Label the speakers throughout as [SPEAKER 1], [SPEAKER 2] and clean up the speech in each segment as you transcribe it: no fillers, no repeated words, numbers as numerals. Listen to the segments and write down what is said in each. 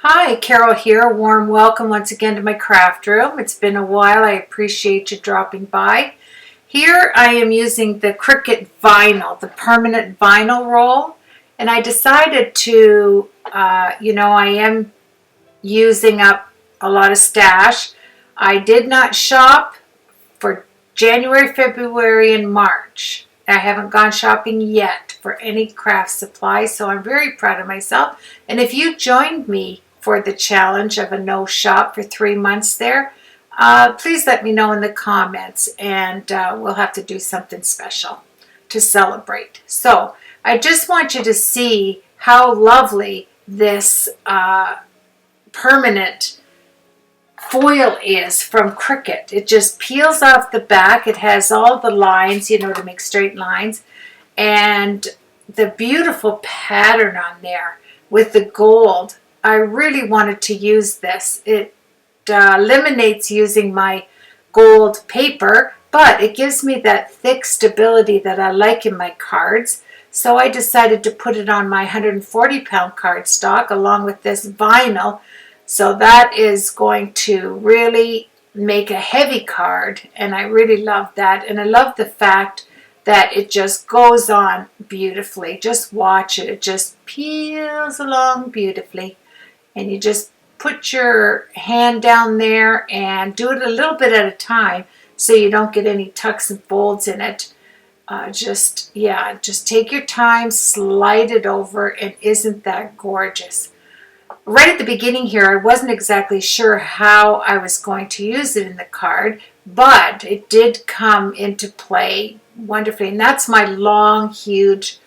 [SPEAKER 1] Hi, Carol here. A warm welcome once again to my craft room. It's been a while. I appreciate you dropping by. Here I am using the Cricut vinyl, the permanent vinyl roll, and I decided to, I am using up a lot of stash. I did not shop for January, February, and March. I haven't gone shopping yet for any craft supplies, so I'm very proud of myself. And if you joined me for the challenge of a no shop for 3 months there, please let me know in the comments, and we'll have to do something special to celebrate. So I just want you to see how lovely this permanent foil is from Cricut. It just peels off the back. It has all the lines, to make straight lines, and the beautiful pattern on there with the gold. I really wanted to use this. It eliminates using my gold paper, but it gives me that thick stability that I like in my cards. So I decided to put it on my 140-pound cardstock along with this vinyl. So that is going to really make a heavy card, and I really love that. And I love the fact that it just goes on beautifully. Just watch it. It just peels along beautifully. And you just put your hand down there and do it a little bit at a time so you don't get any tucks and folds in it. Just take your time, slide it over, and isn't that gorgeous? Right at the beginning here, I wasn't exactly sure how I was going to use it in the card, but it did come into play wonderfully. And that's my long, huge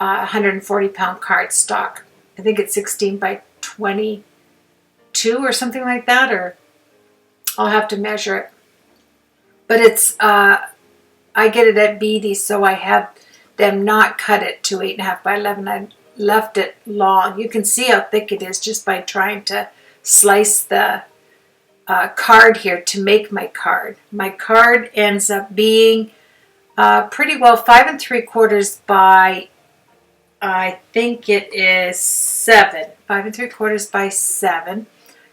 [SPEAKER 1] 140-pound cardstock. I think it's 16 by 22 or something like that, or I'll have to measure it. But it's, I get it at Beatty's, so I have them not cut it to 8.5 by 11. I left it long. You can see how thick it is just by trying to slice the card here to make my card. My card ends up being pretty well 5 3/4 by, I think it is 7. 5 3/4 by 7.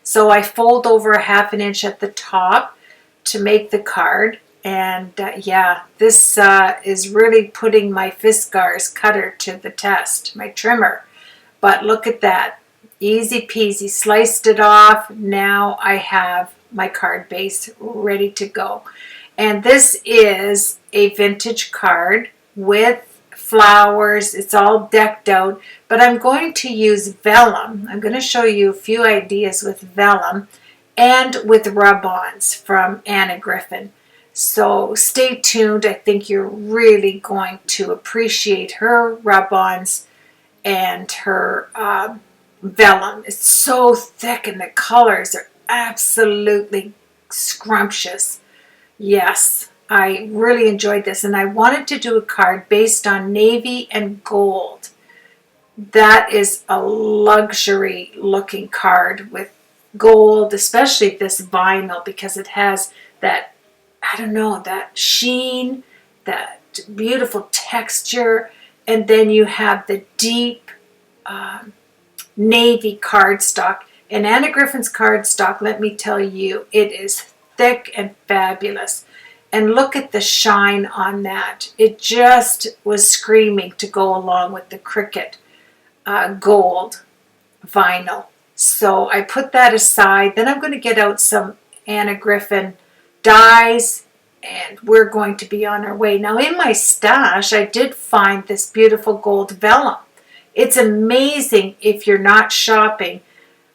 [SPEAKER 1] So I fold over 1/2 inch at the top to make the card. And this is really putting my Fiskars cutter to the test, my trimmer. But look at that. Easy peasy. Sliced it off. Now I have my card base ready to go. And this is a vintage card with flowers. It's all decked out. But I'm going to use vellum. I'm going to show you a few ideas with vellum and with rub-ons from Anna Griffin. So stay tuned. I think you're really going to appreciate her rub-ons and her vellum. It's so thick and the colors are absolutely scrumptious. Yes, I really enjoyed this, and I wanted to do a card based on navy and gold. That is a luxury looking card with gold, especially this vinyl, because it has that, I don't know, that sheen, that beautiful texture, and then you have the deep navy cardstock. And Anna Griffin's cardstock, let me tell you, it is thick and fabulous. And look at the shine on that. It just was screaming to go along with the Cricut gold vinyl. So I put that aside. Then I'm going to get out some Anna Griffin dies, and we're going to be on our way. Now in my stash, I did find this beautiful gold vellum. It's amazing if you're not shopping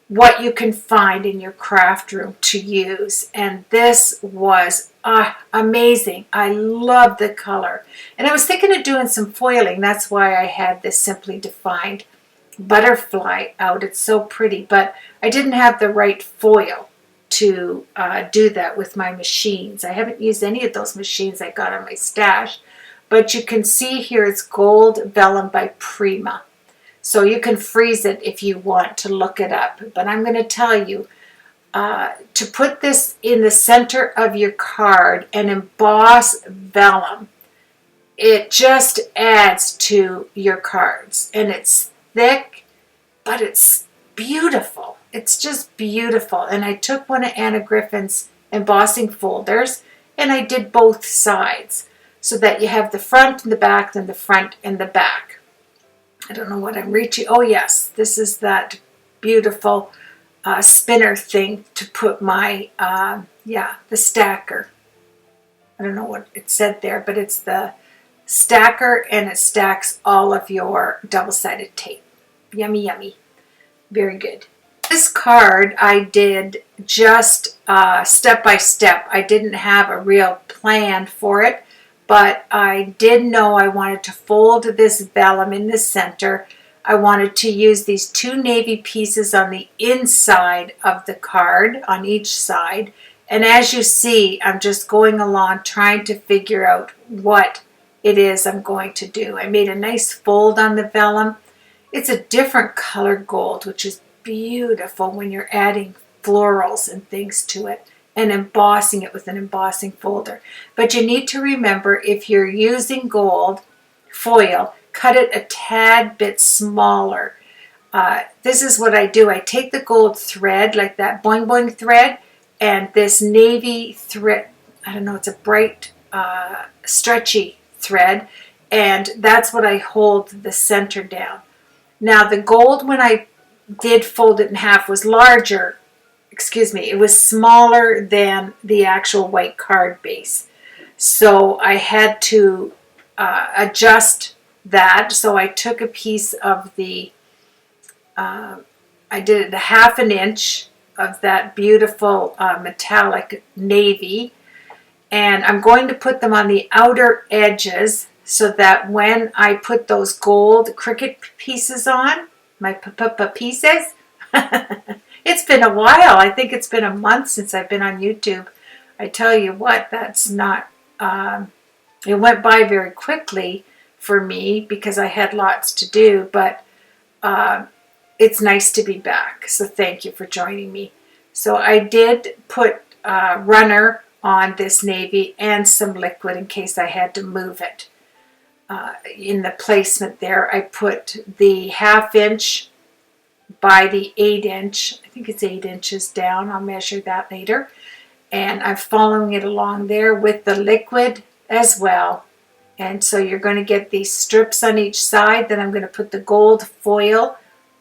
[SPEAKER 1] what you can find in your craft room to use. And this was amazing. I love the color. And I was thinking of doing some foiling. That's why I had this Simply Defined butterfly out. It's so pretty, but I didn't have the right foil to do that with my machines. I haven't used any of those machines I got on my stash, but you can see here it's gold vellum by Prima. So you can freeze it if you want to look it up. But I'm going to tell you, to put this in the center of your card and emboss vellum, it just adds to your cards. And it's thick, but it's beautiful. it's just beautiful. And I took one of Anna Griffin's embossing folders and I did both sides so that you have the front and the back, then the front and the back. I don't know what I'm reaching. Oh yes, this is that beautiful spinner thing to put my, the stacker. I don't know what it said there, but it's the stacker and it stacks all of your double-sided tape. Yummy, yummy. Very good. This card I did just step by step. I didn't have a real plan for it, but I did know I wanted to fold this vellum in the center. I wanted to use these 2 navy pieces on the inside of the card on each side. And as you see, I'm just going along trying to figure out what it is I'm going to do. I made a nice fold on the vellum. It's a different color gold, which is beautiful when you're adding florals and things to it and embossing it with an embossing folder. But you need to remember, if you're using gold foil, cut it a tad bit smaller. This is what I do. I take the gold thread, like that boing boing thread, and this navy thread, I don't know, it's a bright stretchy thread, and that's what I hold the center down. Now the gold, when I did fold it in half, was larger, it was smaller than the actual white card base. So I had to adjust that. So I took a piece of the, I did it a 1/2 inch of that beautiful metallic navy, and I'm going to put them on the outer edges so that when I put those gold Cricut pieces on, my pieces, it's been a while. I think it's been a month since I've been on YouTube. I tell you what, that's not, it went by very quickly for me because I had lots to do, but it's nice to be back. So thank you for joining me. So I did put runner on this navy and some liquid in case I had to move it. In the placement there, I put the 1/2 inch by the 8 inch. I think it's 8 inches down. I'll measure that later. And I'm following it along there with the liquid as well. And so you're going to get these strips on each side. Then I'm going to put the gold foil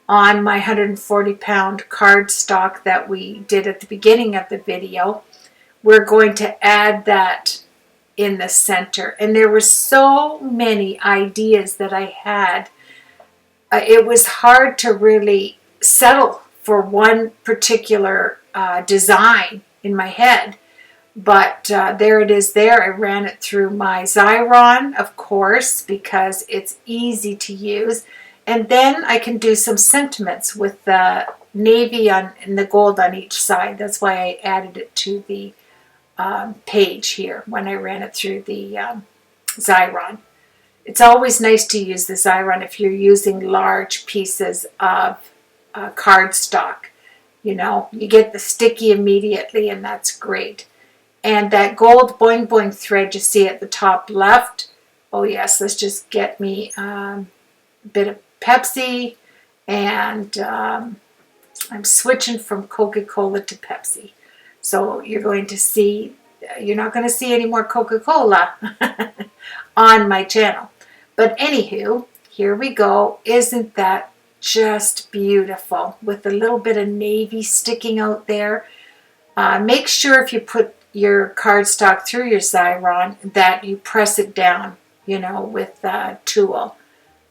[SPEAKER 1] on my 140-pound cardstock that we did at the beginning of the video. We're going to add that in the center. And there were so many ideas that I had. It was hard to really settle for one particular design in my head. But there it is there. I ran it through my Xyron, of course, because it's easy to use. And then I can do some sentiments with the navy on and the gold on each side. That's why I added it to the page here when I ran it through the Xyron. It's always nice to use the Xyron if you're using large pieces of cardstock. You know, you get the sticky immediately, and that's great. And that gold boing boing thread you see at the top left, oh yes, let's just get me a bit of Pepsi, and I'm switching from Coca-Cola to Pepsi. So you're going to see, you're not going to see any more Coca-Cola on my channel. But anywho, here we go. Isn't that just beautiful with a little bit of navy sticking out there? Make sure if you put your cardstock through your Xyron that you press it down, you know, with a tool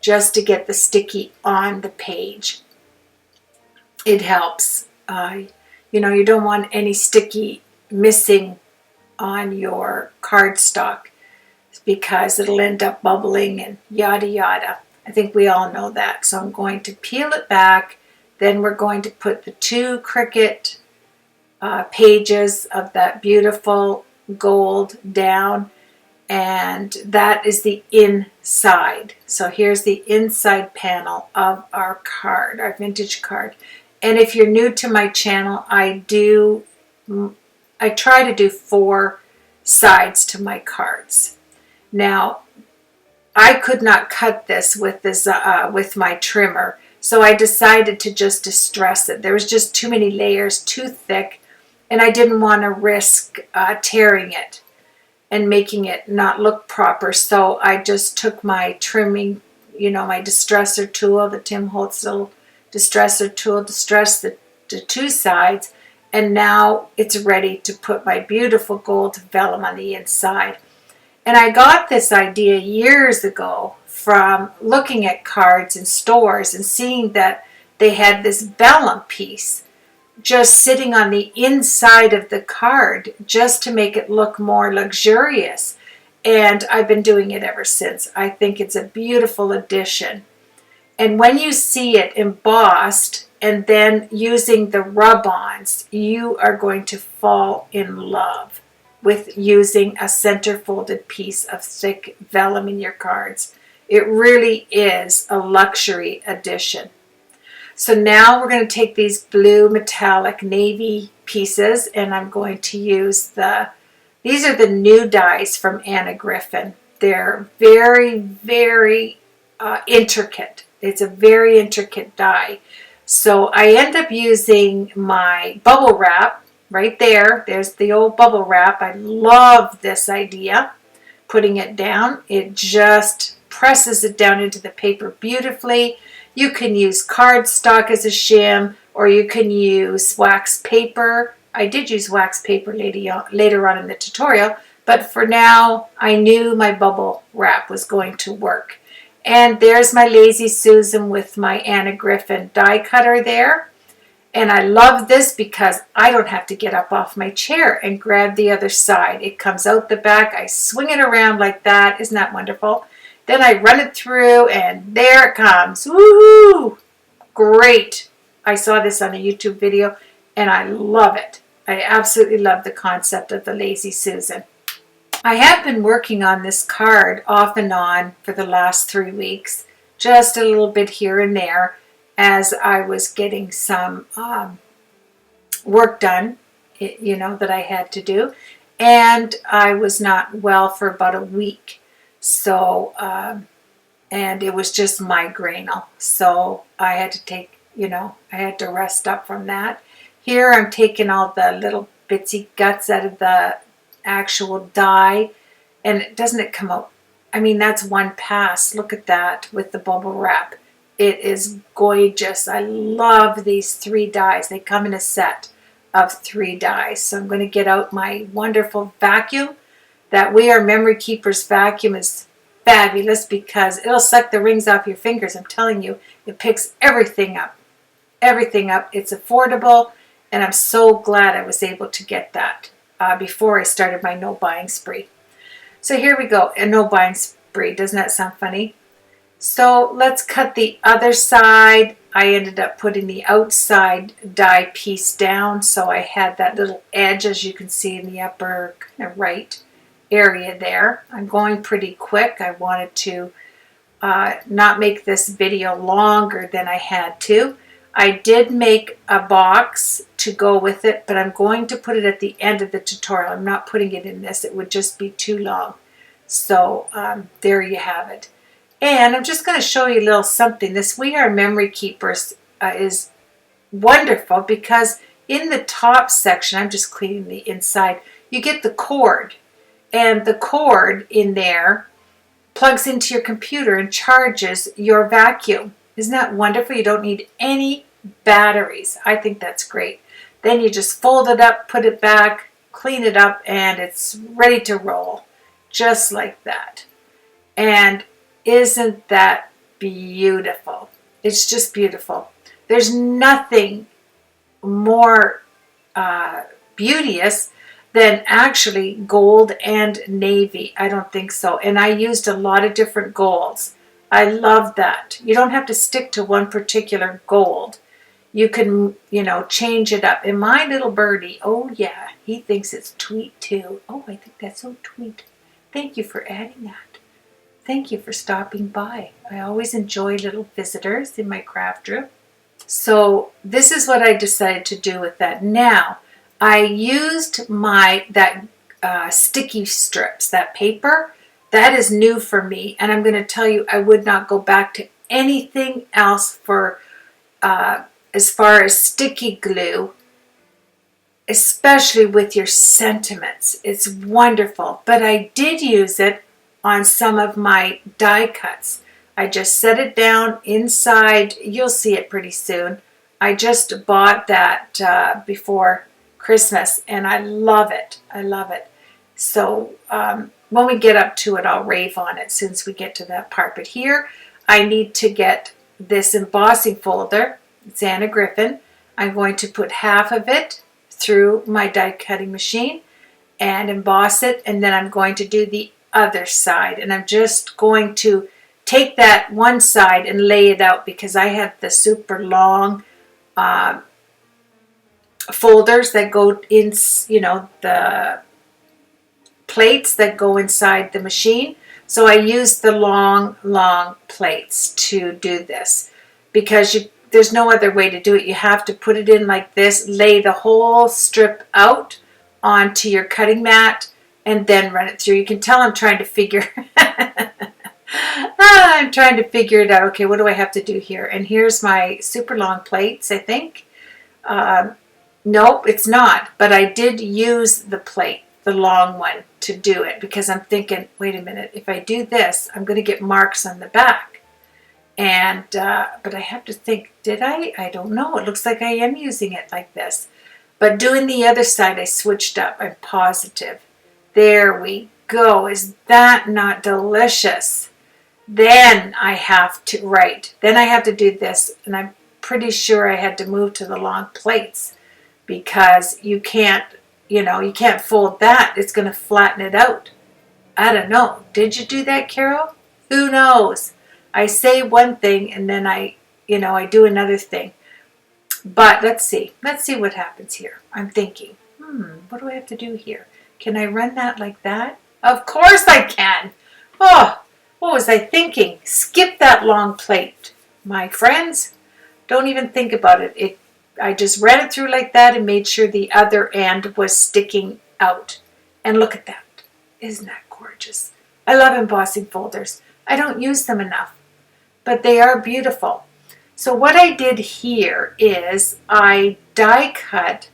[SPEAKER 1] just to get the sticky on the page. It helps. You know, you don't want any sticky missing on your cardstock because it'll end up bubbling and yada yada. I think we all know that. So I'm going to peel it back. Then we're going to put the 2 Cricut pages of that beautiful gold down, and that is the inside. So here's the inside panel of our card, our vintage card. And if you're new to my channel, I try to do 4 sides to my cards. Now, I could not cut this with my trimmer So I decided to just distress it. There was just too many layers, too thick, and I didn't want to risk tearing it and making it not look proper. So I just took my trimming, my distressor tool, the Tim Holtz little distressor tool, distressed the two sides, and now it's ready to put my beautiful gold vellum on the inside. And I got this idea years ago from looking at cards in stores and seeing that they had this vellum piece just sitting on the inside of the card just to make it look more luxurious. And I've been doing it ever since. I think it's a beautiful addition. And when you see it embossed and then using the rub-ons, you are going to fall in love with using a center folded piece of thick vellum in your cards. It really is a luxury addition. So now we're going to take these blue metallic navy pieces, and I'm going to use these are the new dies from Anna Griffin. They're very, very intricate. It's a very intricate die. So I end up using my bubble wrap right there. There's the old bubble wrap. I love this idea. Putting it down, it just presses it down into the paper beautifully. You can use cardstock as a shim, or you can use wax paper. I did use wax paper later on in the tutorial, but for now, I knew my bubble wrap was going to work. And there's my Lazy Susan with my Anna Griffin die cutter there. And I love this because I don't have to get up off my chair and grab the other side. It comes out the back. I swing it around like that. Isn't that wonderful? Then I run it through and there it comes. Woohoo! Great. I saw this on a YouTube video and I love it. I absolutely love the concept of the Lazy Susan. I have been working on this card off and on for the last 3 weeks, just a little bit here and there as I was getting some work done, that I had to do. And I was not well for about a week. So, and it was just migrainal. So I had to take, I had to rest up from that. Here I'm taking all the little bitsy guts out of the actual die, and doesn't it come out? I mean, that's one pass. Look at that with the bubble wrap. It is gorgeous. I love these 3 dies. They come in a set of 3 dies. So I'm going to get out my wonderful vacuum. That We Are Memory Keepers vacuum is fabulous because it'll suck the rings off your fingers. I'm telling you, it picks everything up. Everything up. It's affordable, and I'm so glad I was able to get that before I started my no buying spree. So here we go, a no buying spree. Doesn't that sound funny? So let's cut the other side. I ended up putting the outside die piece down, so I had that little edge, as you can see in the upper kind of right area there. I'm going pretty quick. I wanted to not make this video longer than I had to. I did make a box to go with it, but I'm going to put it at the end of the tutorial. I'm not putting it in this. It would just be too long. So there you have it. And I'm just going to show you a little something. This We Are Memory Keepers is wonderful because in the top section, I'm just cleaning the inside, you get the cord. And the cord in there plugs into your computer and charges your vacuum. Isn't that wonderful? You don't need any batteries. I think that's great. Then you just fold it up, put it back, clean it up, and it's ready to roll. Just like that. And isn't that beautiful? It's just beautiful. There's nothing more beauteous than actually gold and navy. I don't think so. And I used a lot of different golds. I love that. You don't have to stick to one particular gold. You can, change it up. And my little birdie, oh yeah, he thinks it's tweet too. Oh, I think that's so tweet. Thank you for adding that. Thank you for stopping by. I always enjoy little visitors in my craft room. So this is what I decided to do with that. Now, I used that sticky strips, that paper. That is new for me, and I'm going to tell you I would not go back to anything else for as far as sticky glue, especially with your sentiments. It's wonderful. But I did use it on some of my die cuts. I just set it down inside. You'll see it pretty soon. I just bought that before Christmas, and I love it. I love it. So when we get up to it, I'll rave on it since we get to that part. But here, I need to get this embossing folder. It's Anna Griffin. I'm going to put half of it through my die cutting machine and emboss it, and then I'm going to do the other side, and I'm just going to take that one side and lay it out because I have the super long folders that go in, you know, the plates that go inside the machine. So I use the long plates to do this because there's no other way to do it. You have to put it in like this, lay the whole strip out onto your cutting mat, and then run it through. You can tell I'm trying to figure I'm trying to figure it out. Okay, what do I have to do here? And here's my super long plates, I think. Nope, it's not. But I did use the plate, the long one, to do it because I'm thinking, wait a minute, if I do this, I'm going to get marks on the back. And but I have to think, did I? I don't know. It looks like I am using it like this. But doing the other side, I switched up. I'm positive. There we go. Is that not delicious? Then I have to, right, then I have to do this. And I'm pretty sure I had to move to the long plates because you can't, you know, you can't fold that. It's going to flatten it out. I don't know. Did you do that, Carol? Who knows? I say one thing and then I do another thing. But let's see what happens here. I'm thinking, what do I have to do here? Can I run that like that? Of course I can. Oh, what was I thinking? Skip that long plate, my friends. Don't even think about it. I just ran it through like that and made sure the other end was sticking out. And look at that. Isn't that gorgeous? I love embossing folders. I don't use them enough, but they are beautiful. So what I did here is I die cut,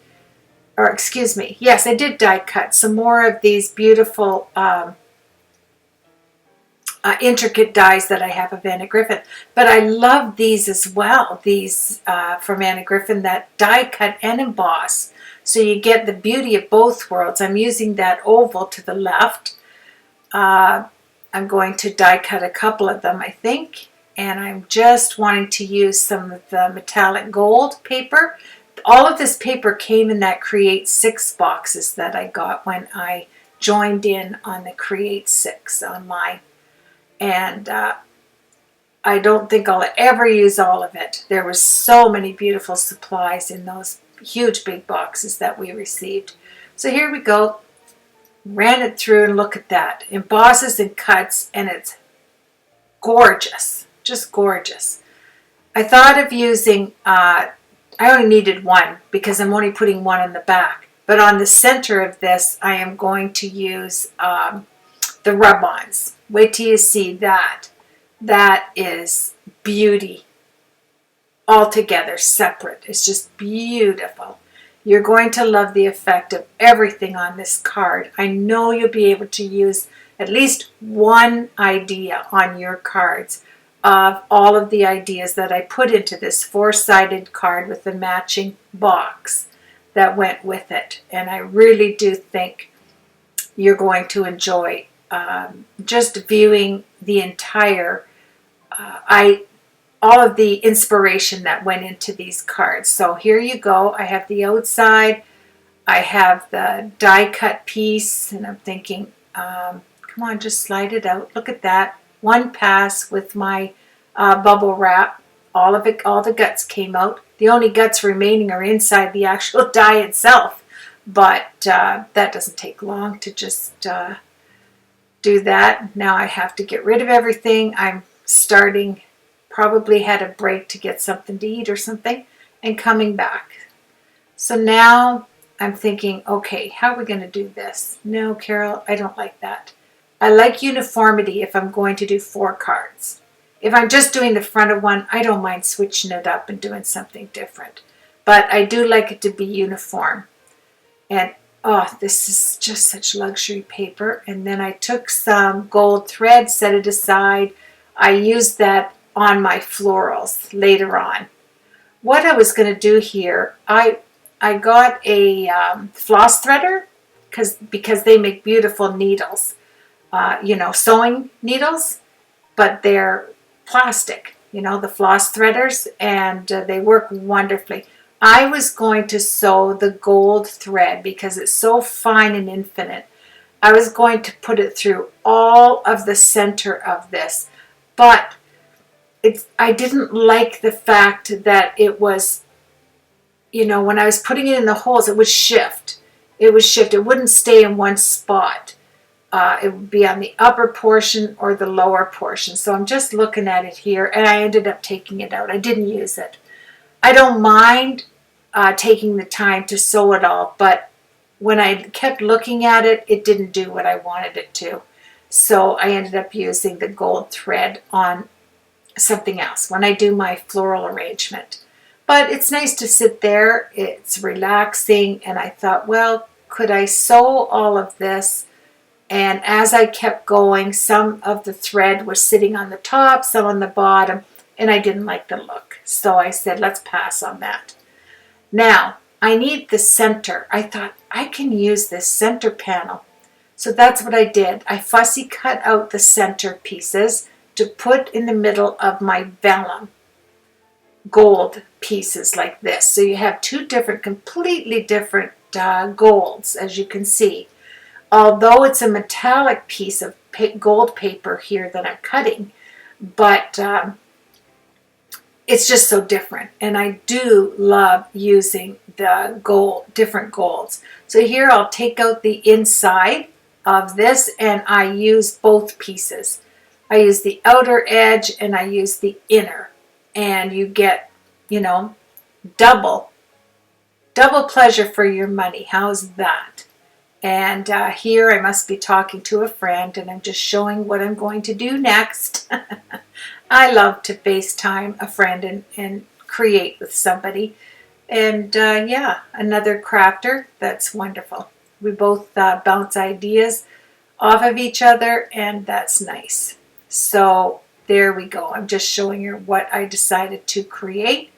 [SPEAKER 1] or excuse me, yes, I did die cut some more of these beautiful intricate dies that I have of Anna Griffin. But I love these as well, these from Anna Griffin that die cut and emboss. So you get the beauty of both worlds. I'm using that oval to the left. I'm going to die cut a couple of them, I think. And I'm just wanting to use some of the metallic gold paper. All of this paper came in that Create 6 boxes that I got when I joined in on the Create 6 online. And I don't think I'll ever use all of it. There were so many beautiful supplies in those huge big boxes that we received. So here we go. Ran it through and look at that. Embosses and cuts, and it's gorgeous. Just gorgeous. I thought of using, I only needed one because I'm only putting one on the back. But on the center of this, I am going to use the rub-ons. Wait till you see that. That is beauty. Altogether, separate. It's just beautiful. You're going to love the effect of everything on this card. I know you'll be able to use at least one idea on your cards of all of the ideas that I put into this 4-sided card with the matching box that went with it. And I really do think you're going to enjoy just viewing the entire, all of the inspiration that went into these cards. So here you go. I have the outside. I have the die cut piece, and I'm thinking, come on, just slide it out. Look at that. One pass with my bubble wrap. All of it, all the guts came out. The only guts remaining are inside the actual die itself. But that doesn't take long to just do that. Now I have to get rid of everything. I'm starting, probably had a break to get something to eat or something, and coming back. So now I'm thinking, okay, how are we going to do this? No, Carol, I don't like that. I like uniformity if I'm going to do 4 cards. If I'm just doing the front of one, I don't mind switching it up and doing something different. But I do like it to be uniform. And oh, this is just such luxury paper. And then I took some gold thread, set it aside. I used that on my florals later on. What I was going to do here, I got a floss threader because they make beautiful needles. Sewing needles, but they're plastic, the floss threaders, and they work wonderfully. I was going to sew the gold thread because it's so fine and infinite. I was going to put it through all of the center of this, but I didn't like the fact that it was, when I was putting it in the holes, it would shift. It wouldn't stay in one spot. It would be on the upper portion or the lower portion. So I'm just looking at it here, and I ended up taking it out. I didn't use it. I don't mind taking the time to sew it all, but when I kept looking at it, it didn't do what I wanted it to. So I ended up using the gold thread on something else when I do my floral arrangement. But it's nice to sit there. It's relaxing, and I thought, well, could I sew all of this? And as I kept going, some of the thread was sitting on the top, some on the bottom, and I didn't like the look. So I said, let's pass on that. Now, I need the center. I thought, I can use this center panel. So that's what I did. I fussy cut out the center pieces to put in the middle of my vellum gold pieces like this. So you have two completely different golds, as you can see. Although it's a metallic piece of gold paper here that I'm cutting, but it's just so different. And I do love using the different golds. So here I'll take out the inside of this, and I use both pieces. I use the outer edge and I use the inner. And you get, double pleasure for your money. How's that? And here I must be talking to a friend, and I'm just showing what I'm going to do next. I love to FaceTime a friend and create with somebody. And another crafter. That's wonderful. We both bounce ideas off of each other, and that's nice. So there we go. I'm just showing you what I decided to create.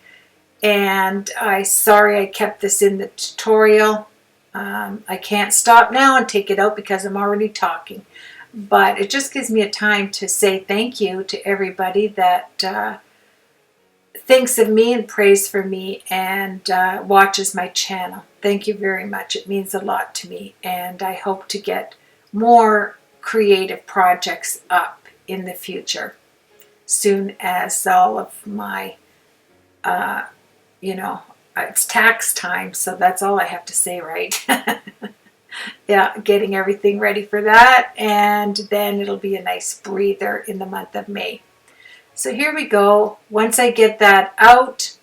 [SPEAKER 1] And sorry I kept this in the tutorial. I can't stop now and take it out because I'm already talking. But it just gives me a time to say thank you to everybody that thinks of me and prays for me and watches my channel. Thank you very much. It means a lot to me. And I hope to get more creative projects up in the future, soon as all of my, it's tax time, so that's all I have to say, right? Yeah, getting everything ready for that, and then it'll be a nice breather in the month of May. So here we go. Once I get that out,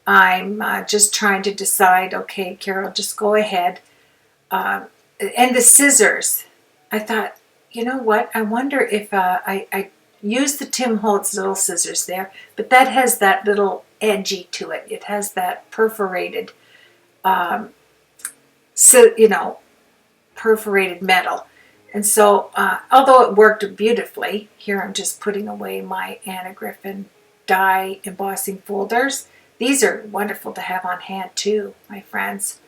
[SPEAKER 1] I'm just trying to decide, okay, Carol, just go ahead. And the scissors, I thought, you know what? I wonder if I use the Tim Holtz little scissors there, but that has that little edgy to it. It has that perforated, perforated metal. And so, although it worked beautifully, here I'm just putting away my Anna Griffin die embossing folders. These are wonderful to have on hand too, my friends.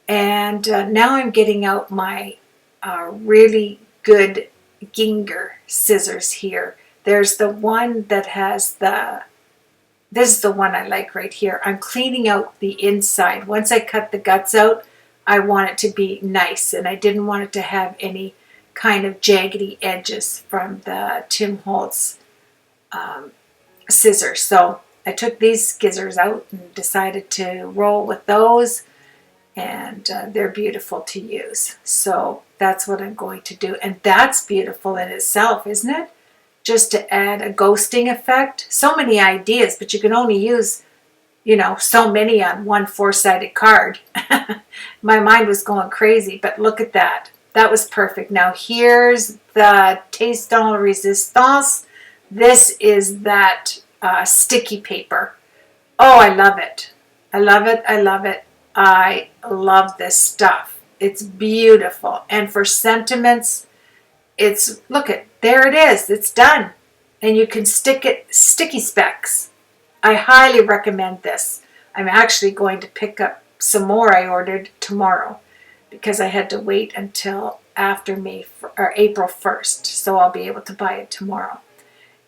[SPEAKER 1] And now I'm getting out my really good Ginger scissors here. There's the one that has this is the one I like right here. I'm cleaning out the inside. Once I cut the guts out, I want it to be nice, and I didn't want it to have any kind of jaggedy edges from the Tim Holtz scissors. So I took these scissors out and decided to roll with those, and they're beautiful to use. So that's what I'm going to do, and that's beautiful in itself, isn't it? Just to add a ghosting effect. So many ideas, but you can only use, so many on one 4-sided card. My mind was going crazy, but look at that. That was perfect. Now here's the Teston Resistance This is that sticky paper. Oh, I love it. I love it. I love it. I love this stuff. It's beautiful. And for sentiments, it's, look it, there it is. It's done. And you can stick it, sticky specks. I highly recommend this. I'm actually going to pick up some more I ordered tomorrow because I had to wait until after April 1st. So I'll be able to buy it tomorrow.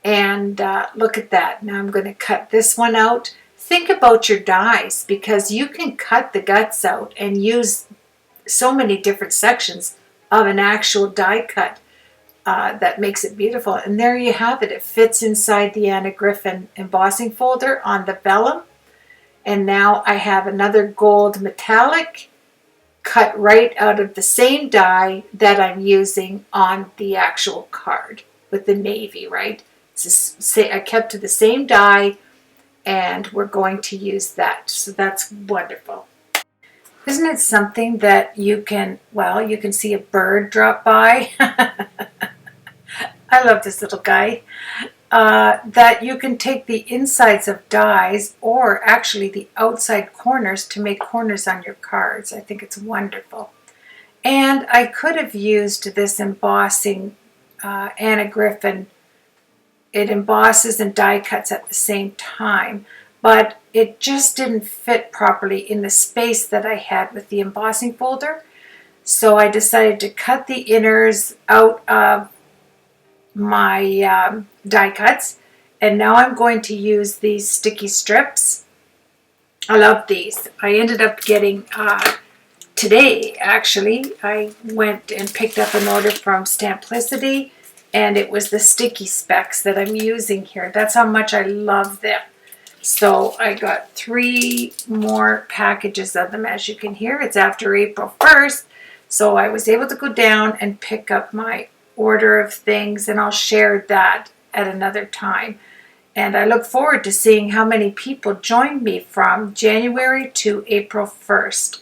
[SPEAKER 1] And look at that. Now I'm going to cut this one out. Think about your dies because you can cut the guts out and use so many different sections of an actual die cut that makes it beautiful. And there you have it. It fits inside the Anna Griffin embossing folder on the vellum. And now I have another gold metallic cut right out of the same die that I'm using on the actual card with the navy, right? I kept to the same die and we're going to use that. So that's wonderful. Isn't it something that you can, well, you can see a bird drop by. I love this little guy. That you can take the insides of dies or actually the outside corners to make corners on your cards. I think it's wonderful. And I could have used this embossing Anna Griffin. It embosses and die cuts at the same time, but it just didn't fit properly in the space that I had with the embossing folder. So I decided to cut the inners out of my die cuts, and now I'm going to use these sticky strips. I love these. I ended up getting today, actually, I went and picked up an order from Stamplicity, and it was the sticky specs that I'm using here. That's how much I love them. So I got 3 more packages of them. As you can hear, it's after April 1st. So I was able to go down and pick up my order of things, and I'll share that at another time. And I look forward to seeing how many people joined me from January to April 1st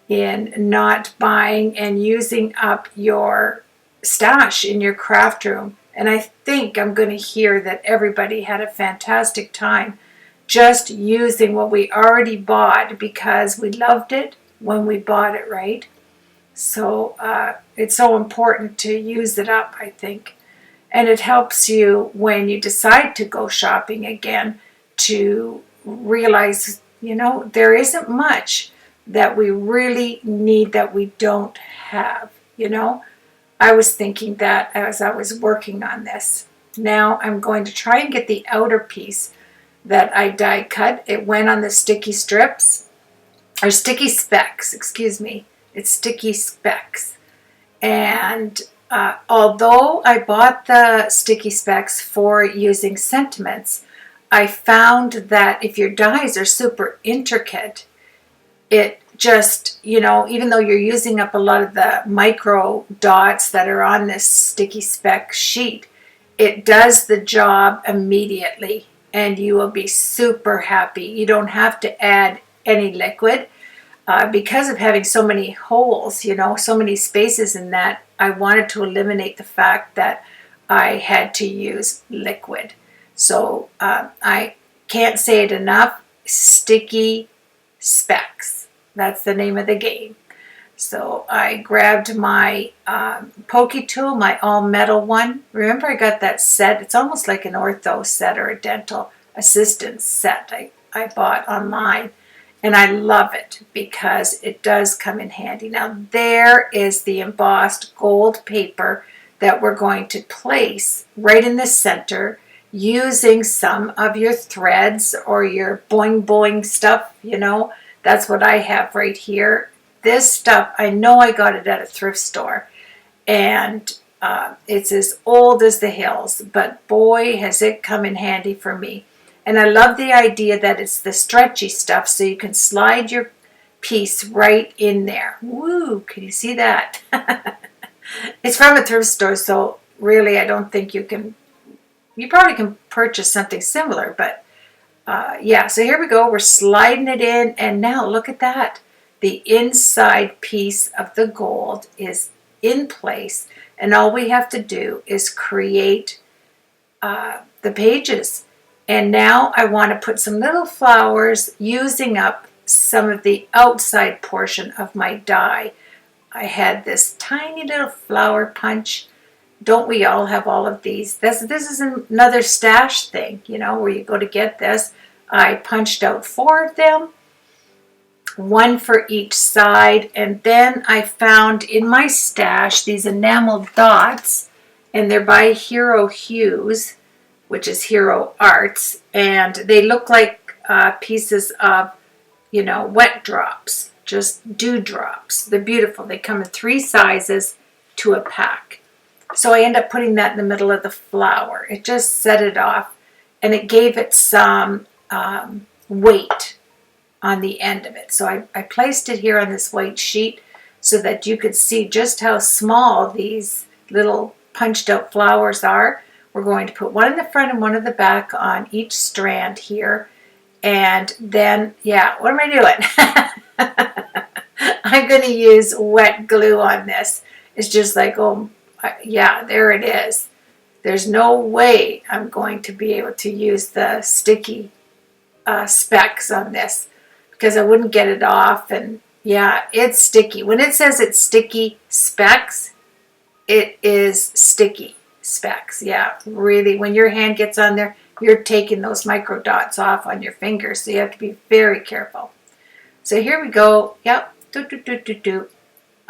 [SPEAKER 1] in not buying and using up your stash in your craft room. And I think I'm going to hear that everybody had a fantastic time just using what we already bought because we loved it when we bought it, right? So it's so important to use it up, I think. And it helps you when you decide to go shopping again to realize, you know, there isn't much that we really need that we don't have, you know. I was thinking that as I was working on this. Now I'm going to try and get the outer piece that I die cut. It went on the sticky strips, or sticky specs, excuse me. It's sticky specs. And although I bought the sticky specs for using sentiments, I found that if your dies are super intricate, it just, you know, even though you're using up a lot of the micro dots that are on this sticky spec sheet, it does the job immediately and you will be super happy. You don't have to add any liquid. Because of having so many holes, you know, so many spaces in that, I wanted to eliminate the fact that I had to use liquid. So I can't say it enough, sticky specs. That's the name of the game. So I grabbed my pokey tool, my all metal one. Remember I got that set. It's almost like an ortho set or a dental assistance set I bought online. And I love it because it does come in handy. Now there is the embossed gold paper that we're going to place right in the center using some of your threads or your boing boing stuff, you know. That's what I have right here. This stuff, I know I got it at a thrift store. And it's as old as the hills, but boy has it come in handy for me. And I love the idea that it's the stretchy stuff so you can slide your piece right in there. Woo, can you see that? It's from a thrift store, so really I don't think you probably can purchase something similar, but yeah, so here we go. We're sliding it in, and now look at that. The inside piece of the gold is in place, and all we have to do is create the pages. And now I want to put some little flowers using up some of the outside portion of my die. I had this tiny little flower punch. Don't we all have all of these? This is another stash thing, you know, where you go to get this. I punched out 4 of them, 1 for each side, and then I found in my stash these enamel dots, and they're by Hero Hues, which is Hero Arts, and they look like pieces of, you know, wet drops, just dewdrops. They're beautiful. They come in 3 sizes to a pack. So I end up putting that in the middle of the flower. It just set it off, and it gave it some weight on the end of it. So I placed it here on this white sheet so that you could see just how small these little punched out flowers are. We're going to put 1 in the front and 1 in the back on each strand here. And then, yeah, what am I doing? I'm going to use wet glue on this. It's just like, oh, yeah, there it is. There's no way I'm going to be able to use the sticky specks on this, because I wouldn't get it off. And yeah, it's sticky. When it says it's sticky specks, it is sticky specks. Yeah, really, when your hand gets on there, you're taking those micro dots off on your fingers, so you have to be very careful. So here we go. Yep.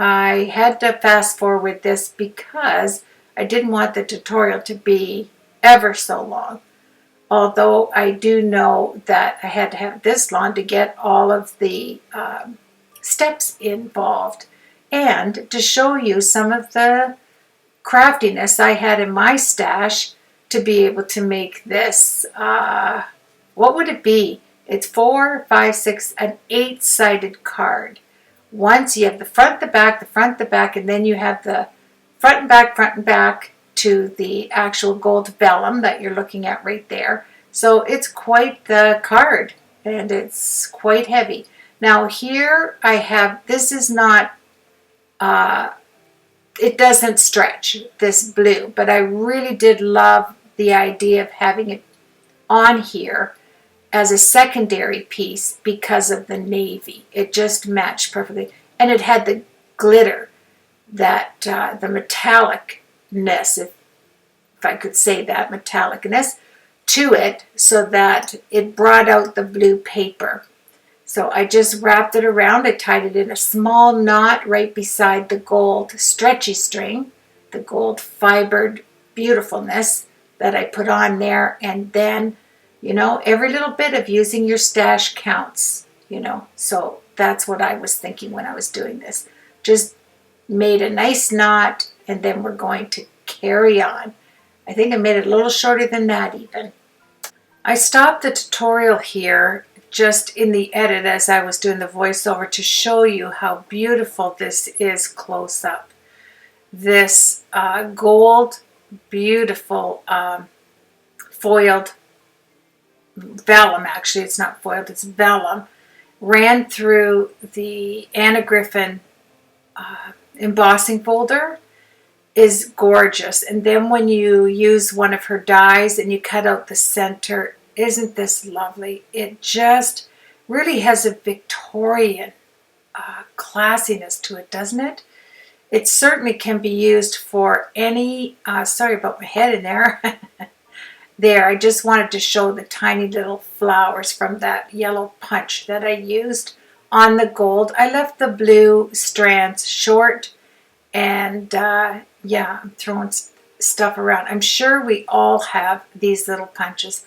[SPEAKER 1] I had to fast forward this because I didn't want the tutorial to be ever so long. Although I do know that I had to have this long to get all of the steps involved, and to show you some of the craftiness I had in my stash to be able to make this. What would it be? It's 4, 5, 6, an 8-sided card. Once you have the front, the back, the front, the back, and then you have the front and back to the actual gold vellum that you're looking at right there. So it's quite the card, and it's quite heavy. Now here I have, this is not, it doesn't stretch, this blue, but I really did love the idea of having it on here as a secondary piece because of the navy. It just matched perfectly. And it had the glitter, that the metallicness, if I could say that, metallicness to it, so that it brought out the blue paper. So I just wrapped it around. I tied it in a small knot right beside the gold stretchy string, the gold fibered beautifulness that I put on there. And then, you know, every little bit of using your stash counts, you know. So that's what I was thinking when I was doing this. Just made a nice knot, and then we're going to carry on. I think I made it a little shorter than that even. I stopped the tutorial here just in the edit as I was doing the voiceover to show you how beautiful this is close up. This gold, beautiful foiled vellum, actually it's not foiled, it's vellum, ran through the Anna Griffin embossing folder, is gorgeous. And then when you use one of her dies and you cut out the center, isn't this lovely? It just really has a Victorian classiness to it, doesn't it? It certainly can be used for any, sorry about my head in there. There, I just wanted to show the tiny little flowers from that yellow punch that I used on the gold. I left the blue strands short, and yeah, I'm throwing stuff around. I'm sure we all have these little punches.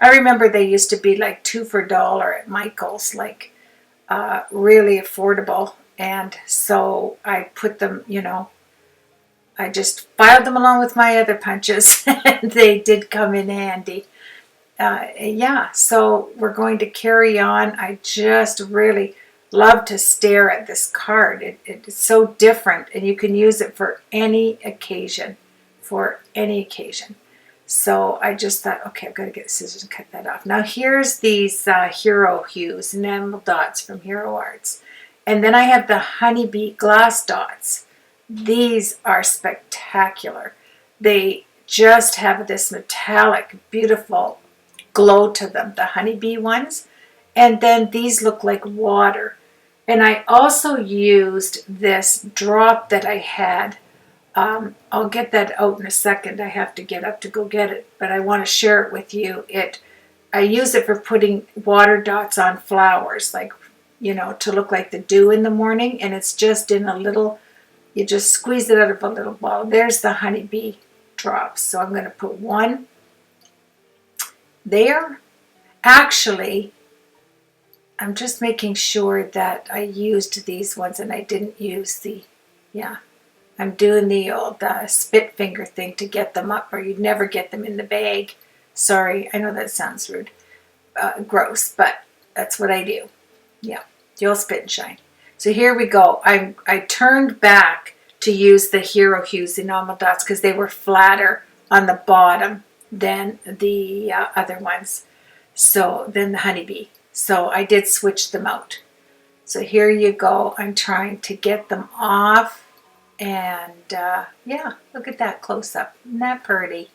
[SPEAKER 1] I remember they used to be like 2 for $1 at Michael's, like really affordable. And so I put them, you know, I just filed them along with my other punches, and they did come in handy. Yeah, so we're going to carry on. I just really love to stare at this card. It's so different, and you can use it for any occasion, So I just thought, okay, I've got to get the scissors and cut that off. Now here's these Hero Hues, enamel dots from Hero Arts. And then I have the honeybee glass dots. These are spectacular. They just have this metallic, beautiful glow to them, the honeybee ones. And then these look like water. And I also used this drop that I had. I'll get that out in a second. I have to get up to go get it, but I want to share it with you. I use it for putting water dots on flowers, like, you know, to look like the dew in the morning. And it's just in a little, you just squeeze it out of a little ball. There's the honeybee drops. So I'm going to put one there. Actually, I'm just making sure that I used these ones and I didn't use yeah. I'm doing the old spit finger thing to get them up, or you'd never get them in the bag. Sorry, I know that sounds rude, gross, but that's what I do. Yeah, the old spit and shine. So here we go. I turned back to use the Hero Hues enamel dots because they were flatter on the bottom than the other ones. So then the honeybee. So I did switch them out. So here you go. I'm trying to get them off. And yeah, look at that close up. Isn't that pretty?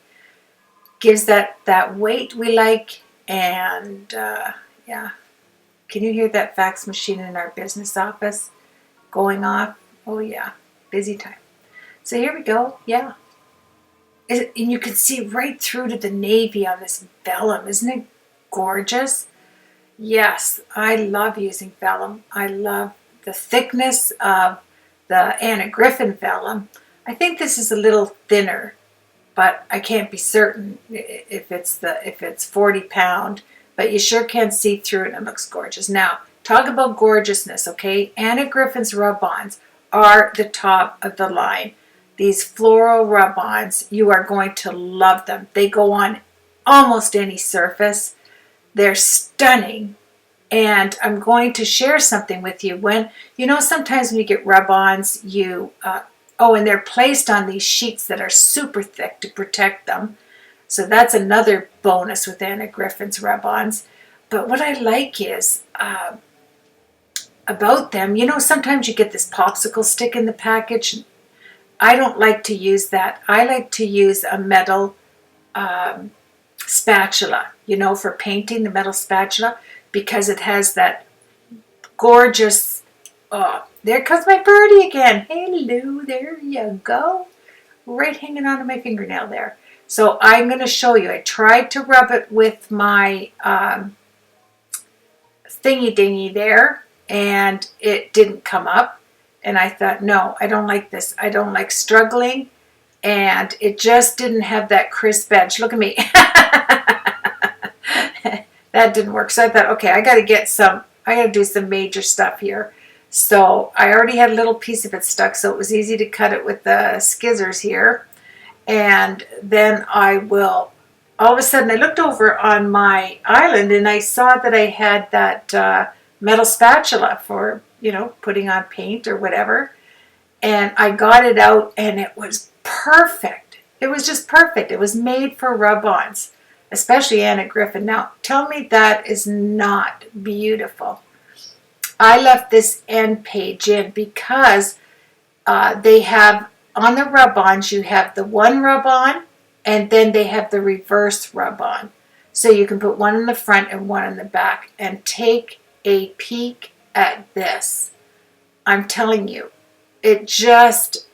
[SPEAKER 1] Gives that weight we like. And yeah. Can you hear that fax machine in our business office going off? Oh yeah, busy time. So here we go. Yeah. And you can see right through to the navy on this vellum. Isn't it gorgeous? Yes, I love using vellum. I love the thickness of the Anna Griffin vellum. I think this is a little thinner, but I can't be certain if it's 40 pound, but you sure can see through it and it looks gorgeous. Now, talk about gorgeousness, okay? Anna Griffin's rub-ons are the top of the line. These floral rub-ons, you are going to love them. They go on almost any surface. They're stunning. And I'm going to share something with you. When, you know, sometimes when you get rub-ons, and they're placed on these sheets that are super thick to protect them. So that's another bonus with Anna Griffin's rub-ons. But what I like is, about them, you know, sometimes you get this popsicle stick in the package. I don't like to use that. I like to use a metal spatula, you know, for painting, the metal spatula, because it has that gorgeous, there comes my birdie again. Hello, there you go. Right hanging onto my fingernail there. So I'm going to show you. I tried to rub it with my thingy dingy there, and it didn't come up. And I thought, no, I don't like this. I don't like struggling. And it just didn't have that crisp edge. Look at me. That didn't work. So I thought, okay, I got to do some major stuff here. So I already had a little piece of it stuck, so it was easy to cut it with the skizzers here. And then all of a sudden I looked over on my island and I saw that I had that metal spatula for, you know, putting on paint or whatever. And I got it out and it was perfect. It was just perfect. It was made for rub-ons, especially Anna Griffin. Now, tell me that is not beautiful. I left this end page in because they have, on the rub-ons, you have the one rub-on and then they have the reverse rub-on. So you can put one in the front and one in the back and take a peek at this. I'm telling you, it just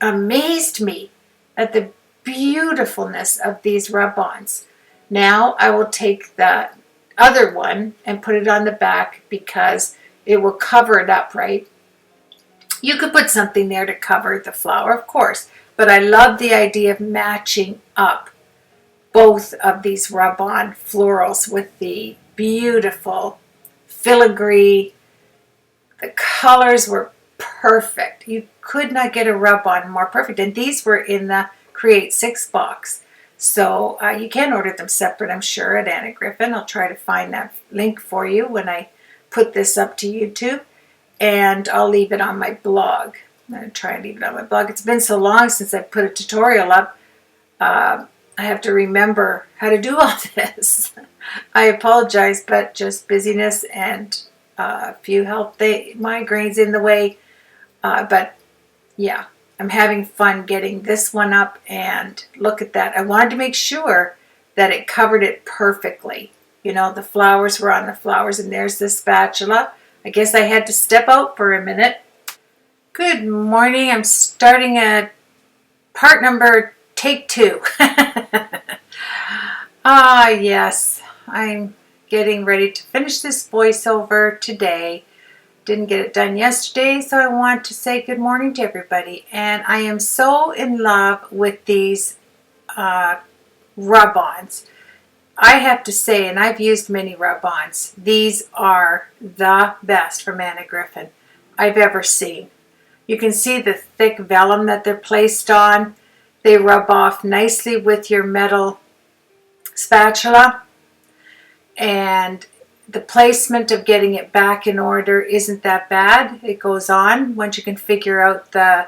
[SPEAKER 1] amazed me at the beautifulness of these rub-ons. Now I will take the other one and put it on the back because it will cover it up, right? You could put something there to cover the flower, of course, but I love the idea of matching up both of these rub-on florals with the beautiful filigree. The colors were perfect. You could not get a rub-on more perfect. And these were in the Create 6 box. So you can order them separate, I'm sure, at Anna Griffin. I'll try to find that link for you when I put this up to YouTube. And I'll leave it on my blog. I'm going to try and leave it on my blog. It's been so long since I put a tutorial up. I have to remember how to do all this. I apologize, but just busyness and a few health migraines in the way. But yeah, I'm having fun getting this one up, and look at that. I wanted to make sure that it covered it perfectly. You know, the flowers were on the flowers, and there's the spatula. I guess I had to step out for a minute. Good morning. I'm starting at part number take 2. Yes, I'm getting ready to finish this voiceover today. Didn't get it done yesterday, so I want to say good morning to everybody. And I am so in love with these rub-ons. I have to say, and I've used many rub-ons, these are the best from Anna Griffin I've ever seen. You can see the thick vellum that they're placed on. They rub off nicely with your metal spatula, and the placement of getting it back in order isn't that bad. It goes on once you can figure out the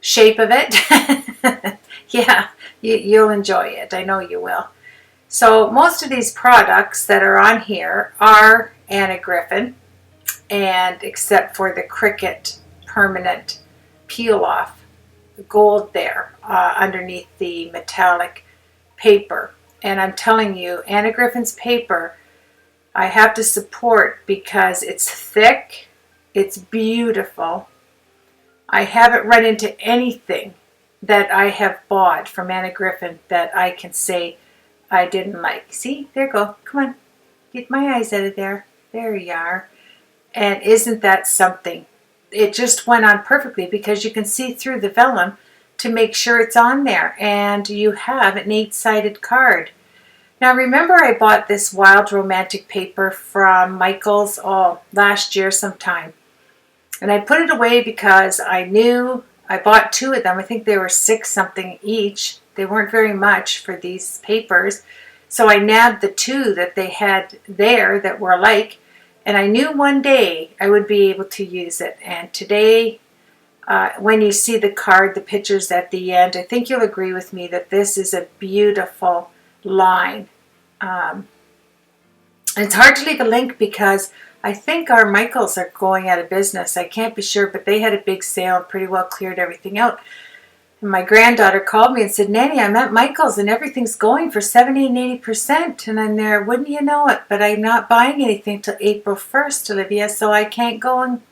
[SPEAKER 1] shape of it. Yeah, you'll enjoy it. I know you will. So most of these products that are on here are Anna Griffin, and except for the Cricut permanent peel off gold there underneath the metallic paper. And I'm telling you, Anna Griffin's paper I have to support because it's thick, it's beautiful. I haven't run into anything that I have bought from Anna Griffin that I can say I didn't like. See, there you go. Come on, get my eyes out of there. There you are. And isn't that something? It just went on perfectly because you can see through the vellum to make sure it's on there, and you have an 8-sided card. Now remember, I bought this Wild Romantic paper from Michael's last year sometime, and I put it away because I knew I bought 2 of them. I think they were 6 something each. They weren't very much for these papers, so I nabbed the 2 that they had there that were alike, and I knew one day I would be able to use it. And today, when you see the card, the pictures at the end, I think you'll agree with me that this is a beautiful line. It's hard to leave a link because I think our Michaels are going out of business. I can't be sure, but they had a big sale and pretty well cleared everything out. And my granddaughter called me and said, Nanny, I'm at Michael's and everything's going for 70 and 80%. And I'm there, wouldn't you know it? But I'm not buying anything till April 1st, Olivia, so I can't go and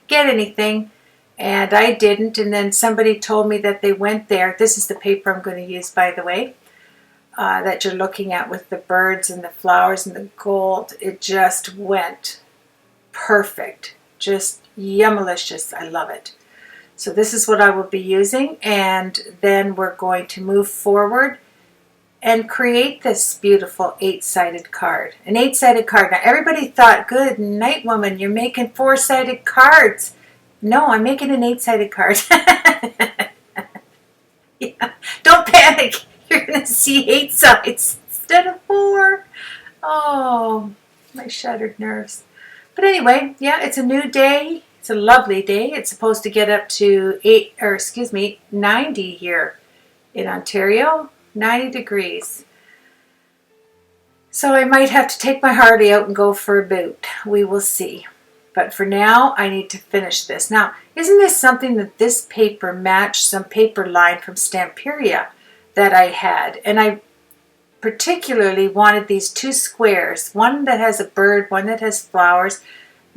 [SPEAKER 1] get anything. And I didn't. And then somebody told me that they went there. This is the paper I'm going to use, by the way, that you're looking at with the birds and the flowers and the gold. It just went perfect. Just yummalicious. I love it. So this is what I will be using, and then we're going to move forward and create this beautiful 8-sided card. An 8-sided card. Now everybody thought, good night, woman, you're making 4-sided cards. No, I'm making an 8-sided card. Yeah. Don't panic. You're going to see 8 sides instead of 4. Oh, my shattered nerves. But anyway, yeah, it's a new day. It's a lovely day. It's supposed to get up to 90 here in Ontario. 90 degrees. So I might have to take my Harley out and go for a boot. We will see. But for now, I need to finish this. Now, isn't this something that this paper matched some paper line from Stamperia that I had? And I particularly wanted these 2 squares, one that has a bird, one that has flowers,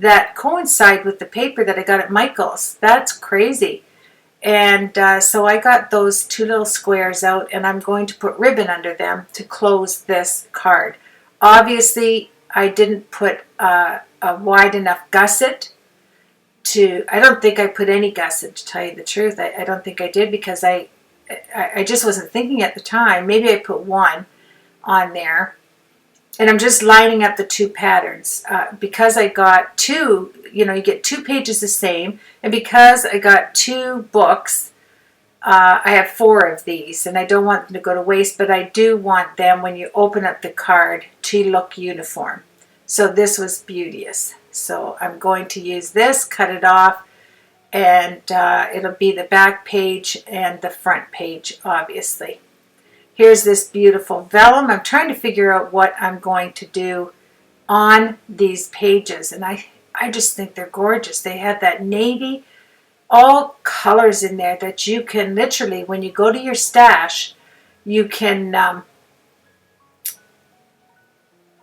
[SPEAKER 1] that coincide with the paper that I got at Michael's. That's crazy. And so I got those 2 little squares out, and I'm going to put ribbon under them to close this card. Obviously, I didn't put a wide enough gusset to, I don't think I put any gusset, to tell you the truth. I don't think I did, because I just wasn't thinking at the time. Maybe I put 1 on there. And I'm just lining up the 2 patterns. Because I got 2, you get 2 pages the same. And because I got 2 books, I have 4 of these. And I don't want them to go to waste, but I do want them, when you open up the card, to look uniform. So this was beauteous. So I'm going to use this, cut it off, and it'll be the back page and the front page, obviously. Here's this beautiful vellum. I'm trying to figure out what I'm going to do on these pages, and I just think they're gorgeous. They have that navy all colors in there that you can literally, when you go to your stash, you can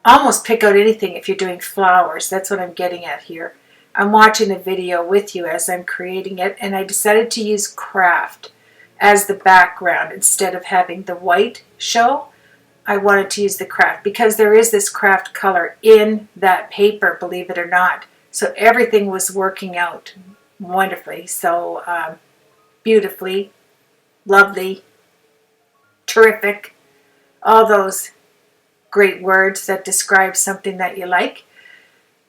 [SPEAKER 1] almost pick out anything if you're doing flowers. That's what I'm getting at here. I'm watching the video with you as I'm creating it, and I decided to use craft as the background instead of having the white show. I wanted to use the craft because there is this craft color in that paper, believe it or not. So everything was working out wonderfully. So beautifully, lovely, terrific, all those great words that describe something that you like.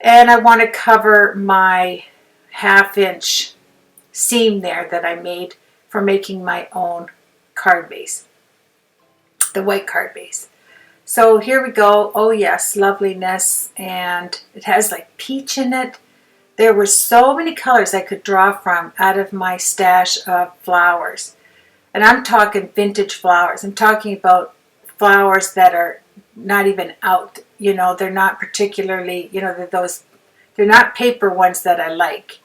[SPEAKER 1] And I want to cover my 1/2 inch seam there that I made for making my own card base, the white card base. So here we go. Oh yes, loveliness. And it has like peach in it. There were so many colors I could draw from out of my stash of flowers. And I'm talking vintage flowers. I'm talking about flowers that are not even out. You know, they're not particularly, you know, they're not paper ones that I like.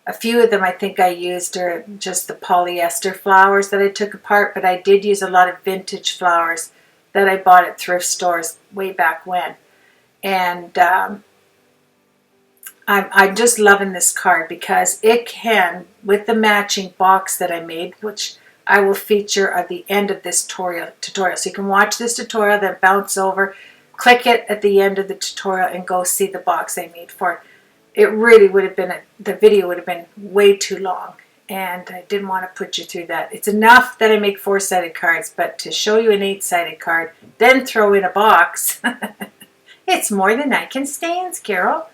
[SPEAKER 1] A few of them I think I used are just the polyester flowers that I took apart, but I did use a lot of vintage flowers that I bought at thrift stores way back when. And I'm just loving this card because it can, with the matching box that I made, which I will feature at the end of this tutorial. So you can watch this tutorial, then bounce over, click it at the end of the tutorial, and go see the box I made for it. It really would have been, the video would have been way too long, and I didn't want to put you through that. It's enough that I make 4-sided cards, but to show you an 8-sided card, then throw in a box, it's more than I can stand, Carol.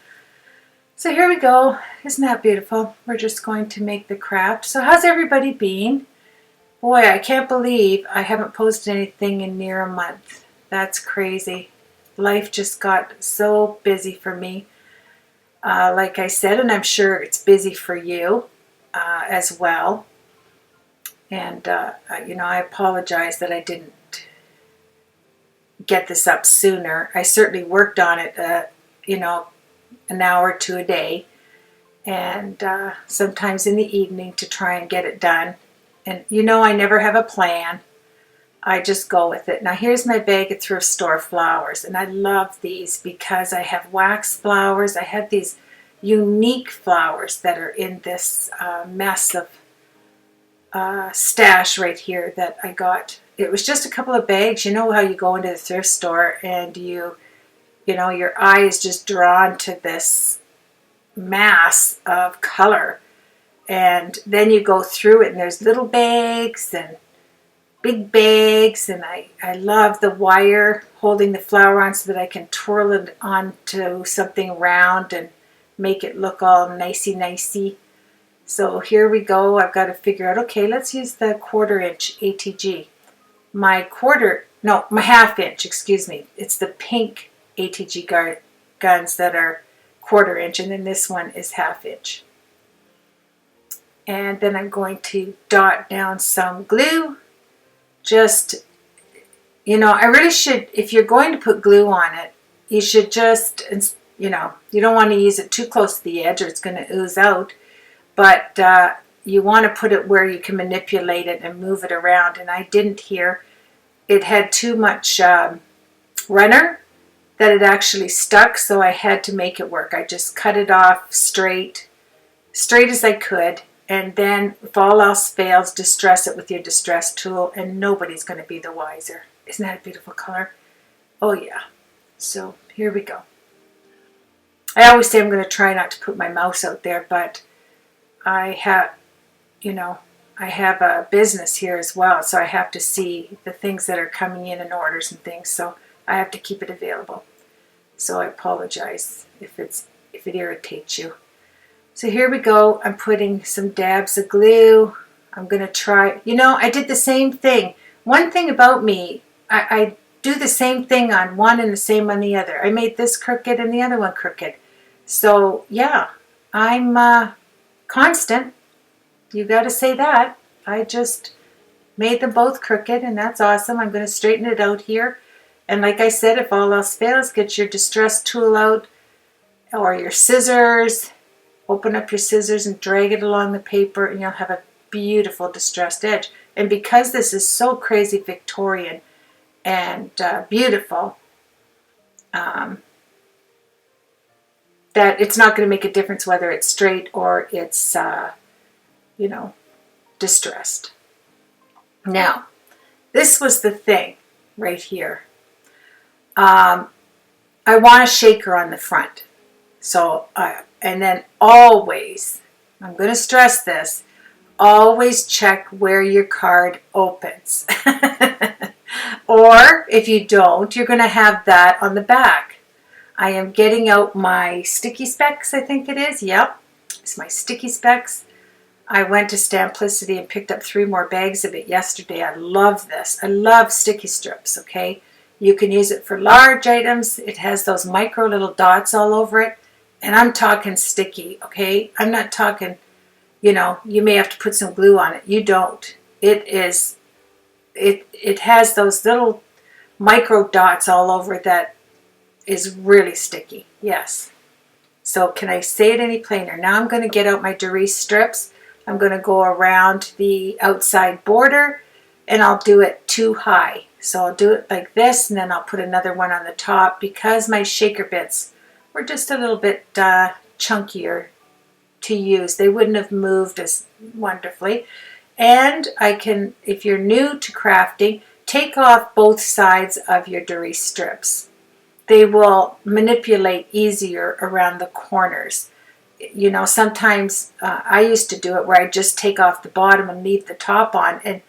[SPEAKER 1] So here we go. Isn't that beautiful? We're just going to make the craft. So how's everybody been? Boy, I can't believe I haven't posted anything in near a month. That's crazy. Life just got so busy for me. Like I said, and I'm sure it's busy for you as well. And, you know, I apologize that I didn't get this up sooner. I certainly worked on it, you know, an hour or two a day. And sometimes in the evening to try and get it done. And, you know, I never have a plan. I just go with it. Now here's my bag of thrift store flowers, and I love these because I have wax flowers. I have these unique flowers that are in this mess of stash right here that I got. It was just a couple of bags. You know how you go into the thrift store and you know, your eye is just drawn to this mass of color, and then you go through it and there's little bags and big bags, and I love the wire holding the flower on so that I can twirl it onto something round and make it look all nicey. So here we go. I've got to figure out, okay, let's use the 1/4 inch ATG. My 1/2 inch, excuse me. It's the pink ATG guns that are 1/4 inch, and then this one is 1/2 inch. And then I'm going to dot down some glue. Just, you know, I really should, if you're going to put glue on it, you should just, you know, you don't want to use it too close to the edge or it's going to ooze out, but you want to put it where you can manipulate it and move it around, and I didn't here. It had too much runner that it actually stuck, so I had to make it work. I just cut it off straight as I could. And then, if all else fails, distress it with your distress tool, and nobody's going to be the wiser. Isn't that a beautiful color? Oh, yeah. So, here we go. I always say I'm going to try not to put my mouse out there, but I have, you know, I have a business here as well, so I have to see the things that are coming in and orders and things, so I have to keep it available. So, I apologize if it irritates you. So here we go. I'm putting some dabs of glue. I'm going to try, you know, I did the same thing. One thing about me, I do the same thing on one and the same on the other. I made this crooked and the other one crooked. So yeah, I'm constant. You got to say that. I just made them both crooked, and that's awesome. I'm going to straighten it out here. And like I said, if all else fails, get your distress tool out or your scissors, open up your scissors and drag it along the paper, and you'll have a beautiful distressed edge. And because this is so crazy Victorian and beautiful, that it's not going to make a difference whether it's straight or it's, you know, distressed. Now, this was the thing right here. I want a shaker on the front. So, and then always, I'm going to stress this, always check where your card opens. Or if you don't, you're going to have that on the back. I am getting out my sticky specs, I think it is. Yep, it's my sticky specs. I went to Stamplicity and picked up 3 more bags of it yesterday. I love this. I love sticky strips, okay? You can use it for large items. It has those micro little dots all over it. And I'm talking sticky, okay? I'm not talking, you know, you may have to put some glue on it. You don't. It has those little micro dots all over it that is really sticky. Yes. So can I say it any plainer? Now I'm going to get out my Doris strips. I'm going to go around the outside border, and I'll do it 2 high. So I'll do it like this, and then I'll put another one on the top because my shaker bits were just a little bit chunkier to use. They wouldn't have moved as wonderfully. And I can, if you're new to crafting, take off both sides of your Doris strips. They will manipulate easier around the corners. You know, sometimes I used to do it where I just take off the bottom and leave the top on, and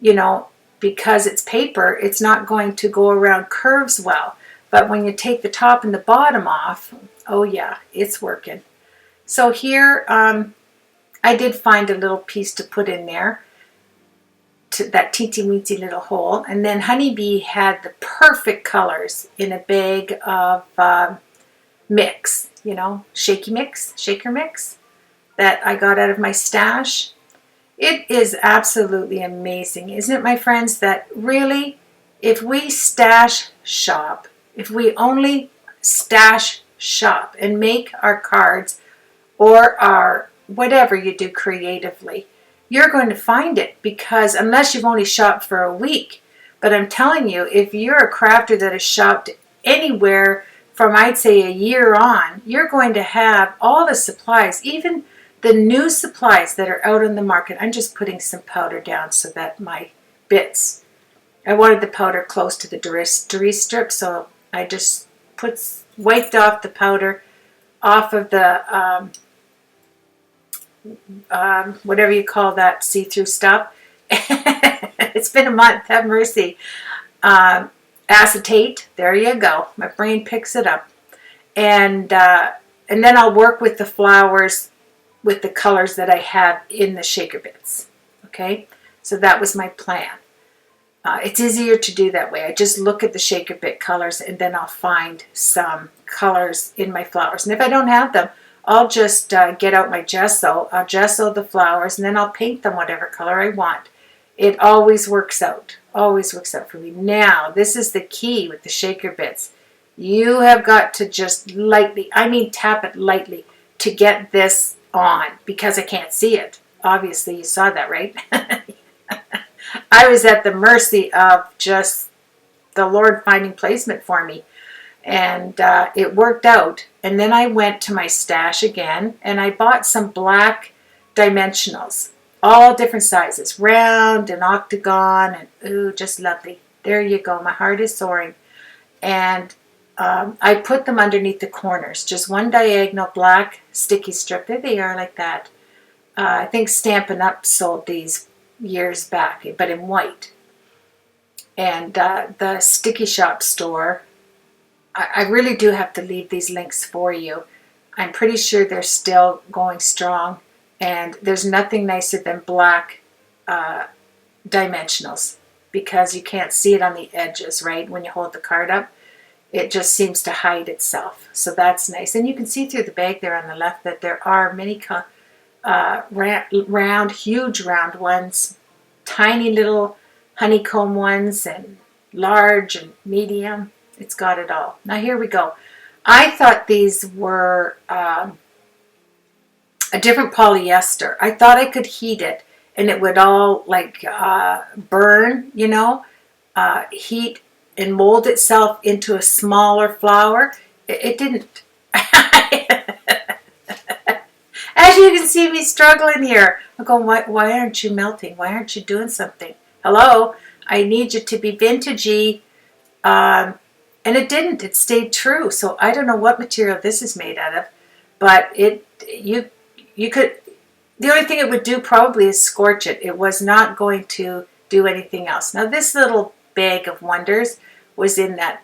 [SPEAKER 1] you know, because it's paper, it's not going to go around curves well. But when you take the top and the bottom off, oh yeah, it's working. So here, I did find a little piece to put in there, to that teensy-weensy little hole. And then Honeybee had the perfect colors in a bag of mix, you know, shaker mix that I got out of my stash. It is absolutely amazing, isn't it, my friends, that really, if we stash shop, if we only stash shop and make our cards or our whatever you do creatively, you're going to find it, because unless you've only shopped for a week. But I'm telling you, if you're a crafter that has shopped anywhere from, I'd say, a year on, you're going to have all the supplies, even the new supplies that are out on the market. I'm just putting some powder down so that my bits, I wanted the powder close to the Doris strip, so I just wiped off the powder off of the whatever you call that see-through stuff. It's been a month, have mercy. Acetate, there you go. My brain picks it up. And then I'll work with the flowers with the colors that I have in the shaker bits. Okay, so that was my plan. It's easier to do that way. I just look at the shaker bit colors, and then I'll find some colors in my flowers. And if I don't have them, I'll just get out my gesso. I'll gesso the flowers, and then I'll paint them whatever color I want. It always works out. Always works out for me. Now, this is the key with the shaker bits. You have got to just lightly, I mean tap it lightly, to get this on, because I can't see it. Obviously, you saw that, right? I was at the mercy of just the Lord finding placement for me. And it worked out. And then I went to my stash again, and I bought some black dimensionals, all different sizes, round and octagon, and ooh, just lovely. There you go. My heart is soaring. And I put them underneath the corners, just one diagonal black sticky strip. There they are, like that. I think Stampin' Up! Sold these years back, but in white. And the Sticky Shop store, I really do have to leave these links for you. I'm pretty sure they're still going strong, and there's nothing nicer than black dimensionals, because you can't see it on the edges, right? When you hold the card up, it just seems to hide itself. So that's nice. And you can see through the bag there on the left that there are many round, huge round ones, tiny little honeycomb ones, and large and medium. It's got it all. Now here we go. I thought these were a different polyester. I thought I could heat it and it would all like burn, you know, heat and mold itself into a smaller flower. It didn't. As you can see me struggling here. I'm going, why aren't you melting? Why aren't you doing something? Hello? I need you to be vintagey. And it didn't. It stayed true. So I don't know what material this is made out of. But you could, the only thing it would do probably is scorch it. It was not going to do anything else. Now this little bag of wonders was in that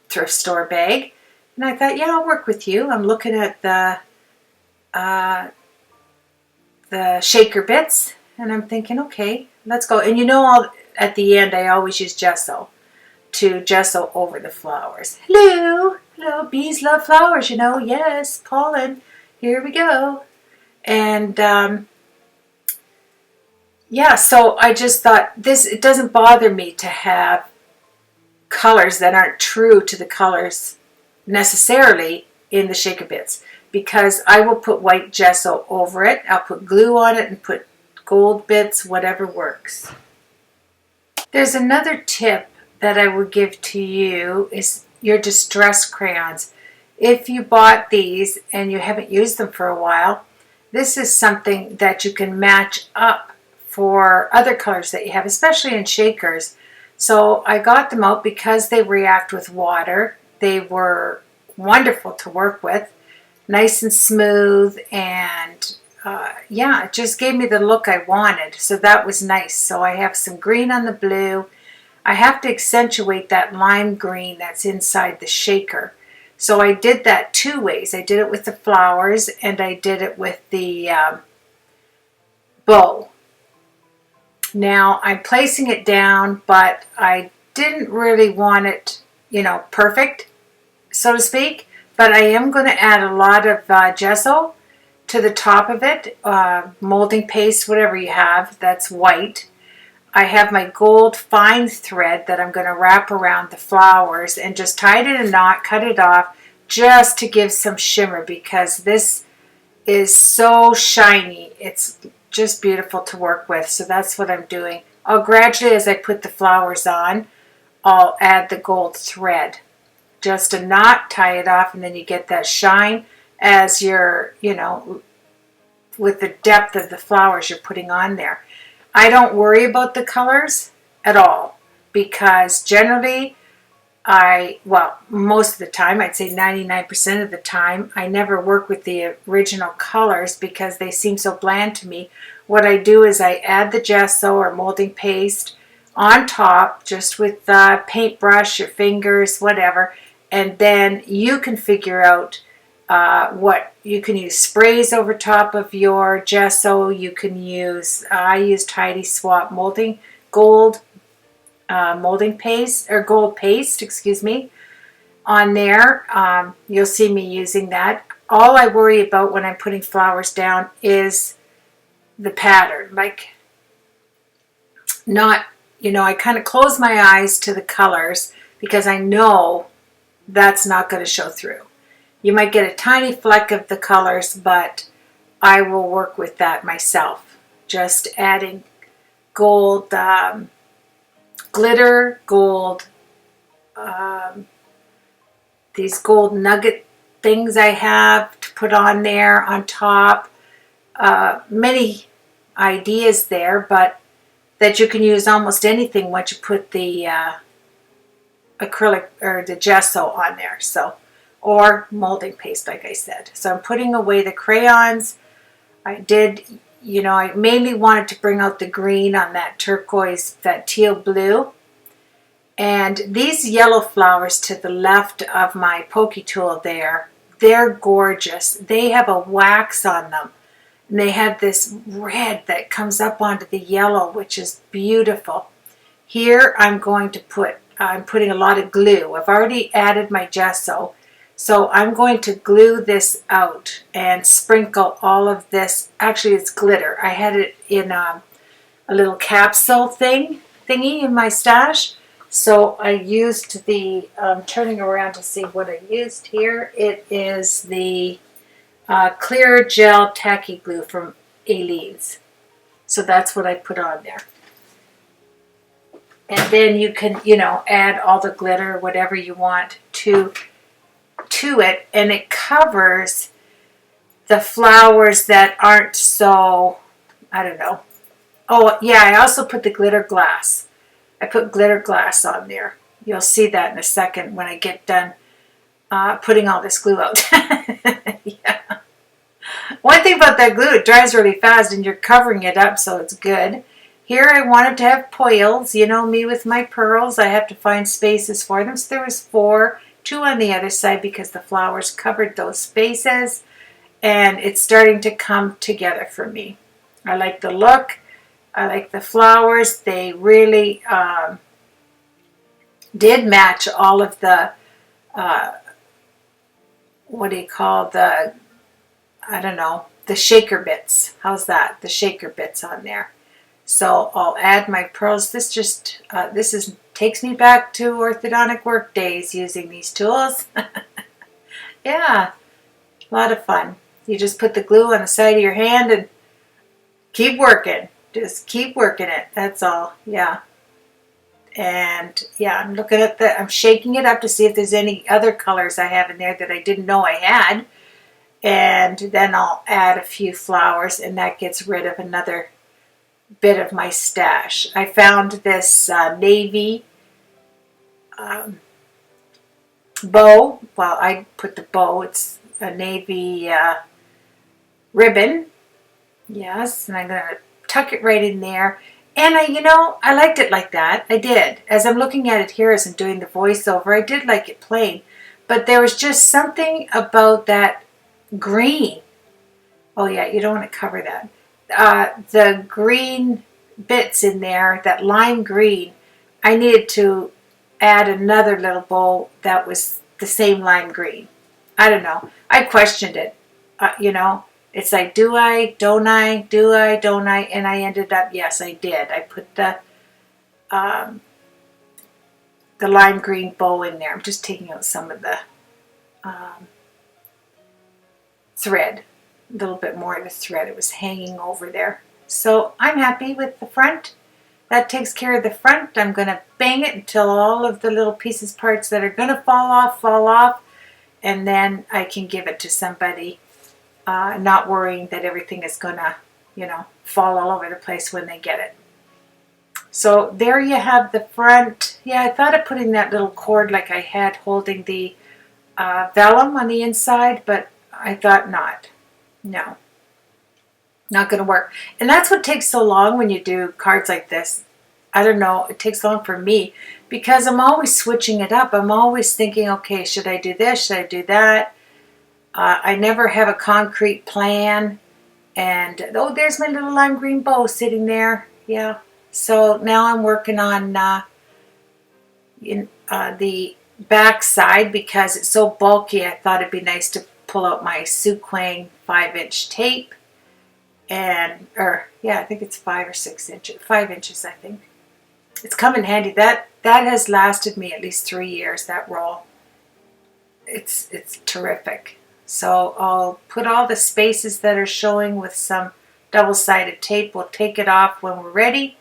[SPEAKER 1] thrift store bag. And I thought, yeah, I'll work with you. I'm looking at the shaker bits, and I'm thinking, okay, let's go. And you know, at the end, I always use gesso to gesso over the flowers. Hello, hello, bees love flowers, you know. Yes, pollen. Here we go. And yeah, so I just thought it doesn't bother me to have colors that aren't true to the colors necessarily in the shaker bits, because I will put white gesso over it. I'll put glue on it and put gold bits, whatever works. There's another tip that I would give to you is your distress crayons. If you bought these and you haven't used them for a while, this is something that you can match up for other colors that you have, especially in shakers. So I got them out because they react with water. They were wonderful to work with, nice and smooth, and yeah, it just gave me the look I wanted. So that was nice. So I have some green on the blue. I have to accentuate that lime green that's inside the shaker. So I did that two ways. I did it with the flowers and I did it with the bow. Now I'm placing it down, but I didn't really want it, you know, perfect, so to speak. But I am going to add a lot of gesso to the top of it, molding paste, whatever you have that's white. I have my gold fine thread that I'm going to wrap around the flowers and just tie it in a knot, cut it off, just to give some shimmer, because this is so shiny. It's just beautiful to work with. So that's what I'm doing. I'll gradually, as I put the flowers on, I'll add the gold thread. Just a knot, tie it off, and then you get that shine as you're, you know, with the depth of the flowers you're putting on there. I don't worry about the colors at all, because generally well, most of the time, I'd say 99% of the time, I never work with the original colors because they seem so bland to me. What I do is I add the gesso or molding paste on top, just with the paintbrush, your fingers, whatever, and then you can figure out what you can use. Sprays over top of your gesso. You can use, I use Tidy Swap molding gold molding paste, or gold paste, excuse me, on there. You'll see me using that. All I worry about when I'm putting flowers down is the pattern. Like, not, you know, I kind of close my eyes to the colors because I know that's not going to show through. You might get a tiny fleck of the colors, but I will work with that myself. Just adding gold glitter, gold, these gold nugget things I have to put on there on top. Many ideas there, but that you can use almost anything once you put the acrylic or the gesso on there. So, or molding paste, like I said. So I'm putting away the crayons. I did, you know, I mainly wanted to bring out the green on that turquoise, that teal blue. And these yellow flowers to the left of my pokey tool there, they're gorgeous. They have a wax on them. And they have this red that comes up onto the yellow, which is beautiful. Here I'm going to put, I'm putting a lot of glue. I've already added my gesso. So I'm going to glue this out and sprinkle all of this. Actually, it's glitter. I had it in a little capsule thingy in my stash. So I used the, turning around to see what I used here. It is the clear gel tacky glue from Aleene's. So that's what I put on there. And then you can, you know, add all the glitter, whatever you want to it. And it covers the flowers that aren't so, I don't know. Oh, yeah, I also put the glitter glass. I put glitter glass on there. You'll see that in a second when I get done putting all this glue out. Yeah. One thing about that glue, it dries really fast and you're covering it up, so it's good. Here I wanted to have pearls. You know me with my pearls. I have to find spaces for them. So there was 4, 2 on the other side because the flowers covered those spaces. And it's starting to come together for me. I like the look. I like the flowers. They really did match all of the, what do you call the, I don't know, the shaker bits. How's that? The shaker bits on there. So I'll add my pearls. This just, takes me back to orthodontic work days using these tools. Yeah, a lot of fun. You just put the glue on the side of your hand and keep working. Just keep working it. That's all. Yeah. And yeah, I'm looking at I'm shaking it up to see if there's any other colors I have in there that I didn't know I had. And then I'll add a few flowers and that gets rid of another bit of my stash. I found this navy bow. Well, I put the bow. It's a navy ribbon. Yes, and I'm going to tuck it right in there. And I liked it like that. I did. As I'm looking at it here as I'm doing the voiceover, I did like it plain. But there was just something about that green. Oh yeah, you don't want to cover that. The green bits in there, that lime green, I needed to add another little bow that was the same lime green. I don't know. I questioned it. It's like, do I, don't I, do I, don't I? And I ended up, yes, I did. I put the lime green bow in there. I'm just taking out some of the thread, a little bit more of the thread. It was hanging over there. So I'm happy with the front. That takes care of the front. I'm going to bang it until all of the little pieces, parts that are going to fall off. And then I can give it to somebody, not worrying that everything is going to, fall all over the place when they get it. So there you have the front. Yeah, I thought of putting that little cord like I had holding the vellum on the inside, but I thought not. No. Not going to work. And that's what takes so long when you do cards like this. I don't know. It takes long for me because I'm always switching it up. I'm always thinking, okay, should I do this? Should I do that? I never have a concrete plan. And, oh, there's my little lime green bow sitting there. Yeah. So now I'm working on the back side because it's so bulky. I thought it'd be nice to pull out my Suquang 5-inch tape. I think it's 5 or 6 inches, 5 inches, I think. It's come in handy. That has lasted me at least 3 years, that roll. It's terrific. So I'll put all the spaces that are showing with some double-sided tape. We'll take it off when we're ready.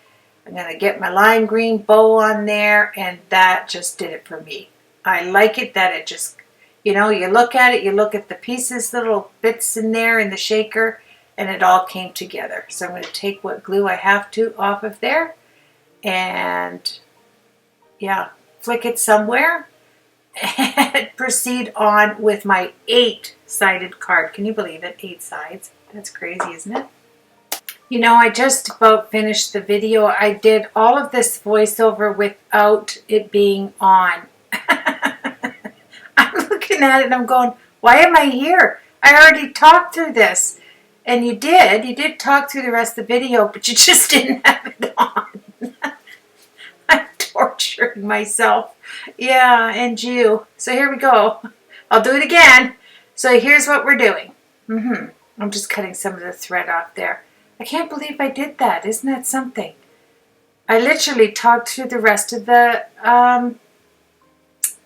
[SPEAKER 1] I'm going to get my lime green bow on there, and that just did it for me. I like it that it just, you look at it, you look at the pieces, little bits in there in the shaker, and it all came together. So I'm going to take what glue I have to off of there and, yeah, flick it somewhere and proceed on with my 8-sided card. Can you believe it? 8 sides. That's crazy, isn't it? I just about finished the video. I did all of this voiceover without it being on. I'm looking at it and I'm going, why am I here? I already talked through this. And you did talk through the rest of the video, but you just didn't have it on. I'm torturing myself. Yeah, and you. So here we go. I'll do it again. So here's what we're doing. I'm just cutting some of the thread off there. I can't believe I did that. Isn't that something? I literally talked through the rest of the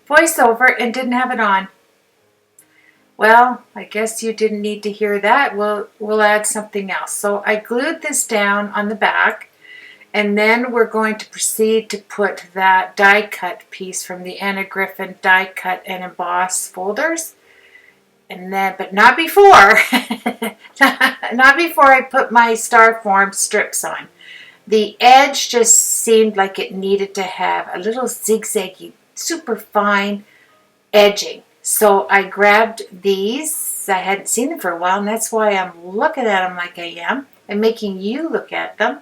[SPEAKER 1] voiceover and didn't have it on. Well, I guess you didn't need to hear that. We'll add something else. So I glued this down on the back, and then we're going to proceed to put that die cut piece from the Anna Griffin die cut and emboss folders. And then, but not before, not before I put my star form strips on. The edge just seemed like it needed to have a little zigzaggy, super fine edging. So I grabbed these. I hadn't seen them for a while, and that's why I'm looking at them like I am and making you look at them.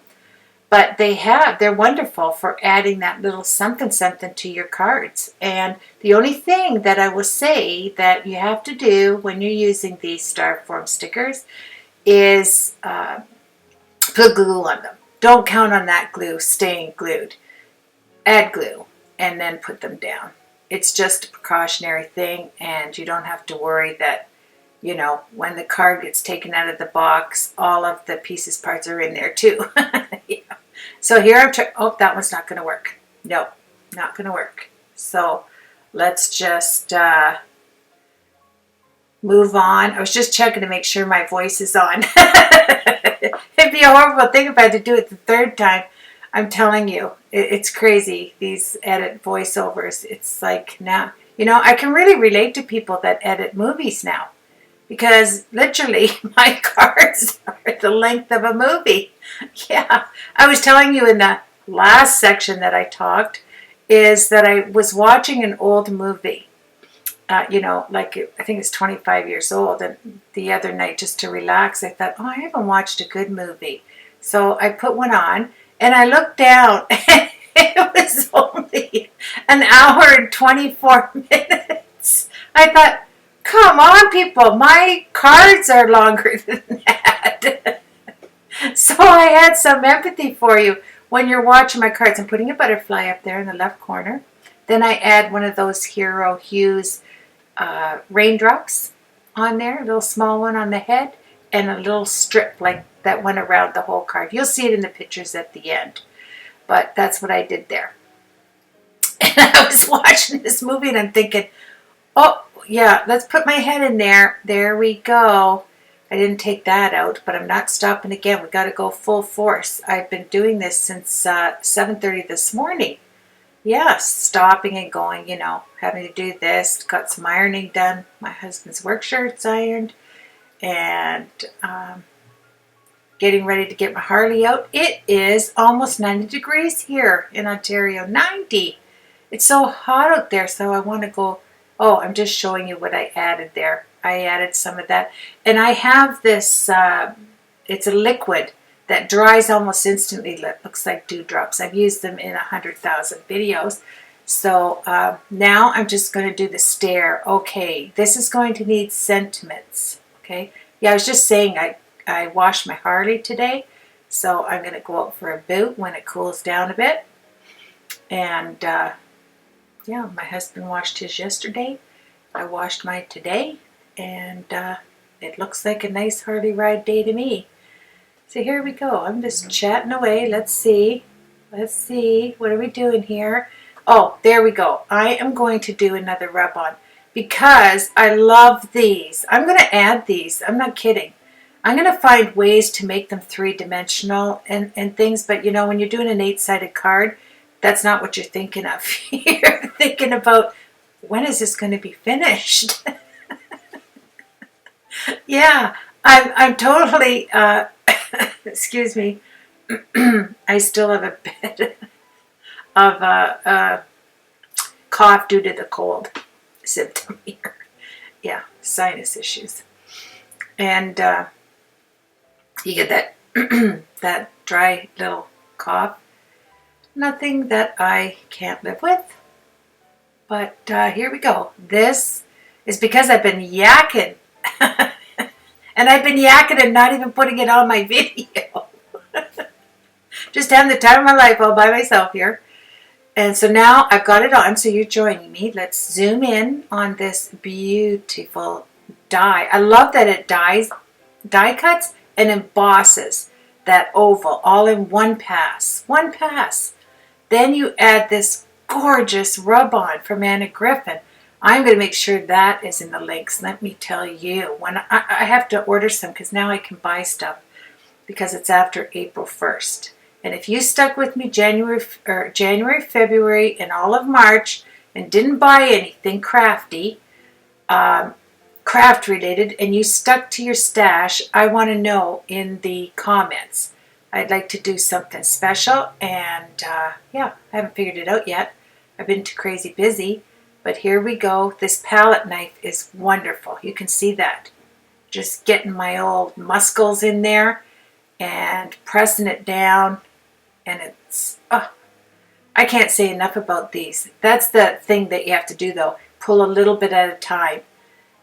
[SPEAKER 1] But they're wonderful for adding that little something something to your cards. And the only thing that I will say that you have to do when you're using these star form stickers is put glue on them. Don't count on that glue staying glued. Add glue and then put them down. It's just a precautionary thing, and you don't have to worry that, you know, when the card gets taken out of the box, all of the pieces parts are in there too. Yeah. So here I'm trying, oh, that one's not going to work. No, not going to work. So let's just move on. I was just checking to make sure my voice is on. It'd be a horrible thing if I had to do it the third time. I'm telling you, it's crazy, these edit voiceovers. It's like now, you know, I can really relate to people that edit movies now, because literally my cards are the length of a movie. Yeah, I was telling you in the last section that I talked is that I was watching an old movie, you know, like I think it's 25 years old, and the other night just to relax, I thought, oh, I haven't watched a good movie. So I put one on, and I looked down, and it was only an hour and 24 minutes. I thought, come on, people, my cards are longer than that. So I had some empathy for you when you're watching my cards. I'm putting a butterfly up there in the left corner. Then I add one of those Hero Hues raindrops on there, a little small one on the head, and a little strip like that went around the whole card. You'll see it in the pictures at the end, but that's what I did there. And I was watching this movie and I'm thinking, oh yeah, let's put my head in there. There we go. I didn't take that out, but I'm not stopping again. We got to go full force. I've been doing this since 7:30 this morning. Yeah, stopping and going, you know, having to do this. Got some ironing done. My husband's work shirts ironed. And getting ready to get my Harley out. It is almost 90 degrees here in Ontario. 90. It's so hot out there, so I want to go. Oh, I'm just showing you what I added there. I added some of that. And I have this, it's a liquid that dries almost instantly. It looks like dewdrops. I've used them in 100,000 videos. So now I'm just going to do the stare. Okay, this is going to need sentiments. Okay. Yeah, I was just saying I washed my Harley today. So I'm going to go out for a boot when it cools down a bit. And yeah, my husband washed his yesterday. I washed mine today. And it looks like a nice Harley ride day to me. So here we go. I'm just chatting away. Let's see. Let's see. What are we doing here? Oh, there we go. I am going to do another rub-on because I love these. I'm going to add these. I'm not kidding. I'm going to find ways to make them three-dimensional and things. But, you know, when you're doing an 8-sided card, that's not what you're thinking of. You're thinking about, when is this going to be finished? Yeah, I'm totally, excuse me, I still have a bit of cough due to the cold symptom here. Yeah, sinus issues. And you get that, that dry little cough. Nothing that I can't live with. But here we go. This is because I've been yakking. And I've been yakking and not even putting it on my video. Just having the time of my life all by myself here. And so now I've got it on, so you're joining me. Let's zoom in on this beautiful die. I love that it die cuts and embosses that oval all in one pass. One pass. Then you add this gorgeous rub-on from Anna Griffin I'm going to make sure that is in the links. Let me tell you, when I have to order some because now I can buy stuff because it's after April 1st. And if you stuck with me January, February, and all of March and didn't buy anything crafty, craft related, and you stuck to your stash, I want to know in the comments. I'd like to do something special, and yeah, I haven't figured it out yet. I've been too crazy busy, but here we go. This palette knife is wonderful. You can see that. Just getting my old muscles in there and pressing it down, and it's, oh, I can't say enough about these. That's the thing that you have to do though. Pull a little bit at a time.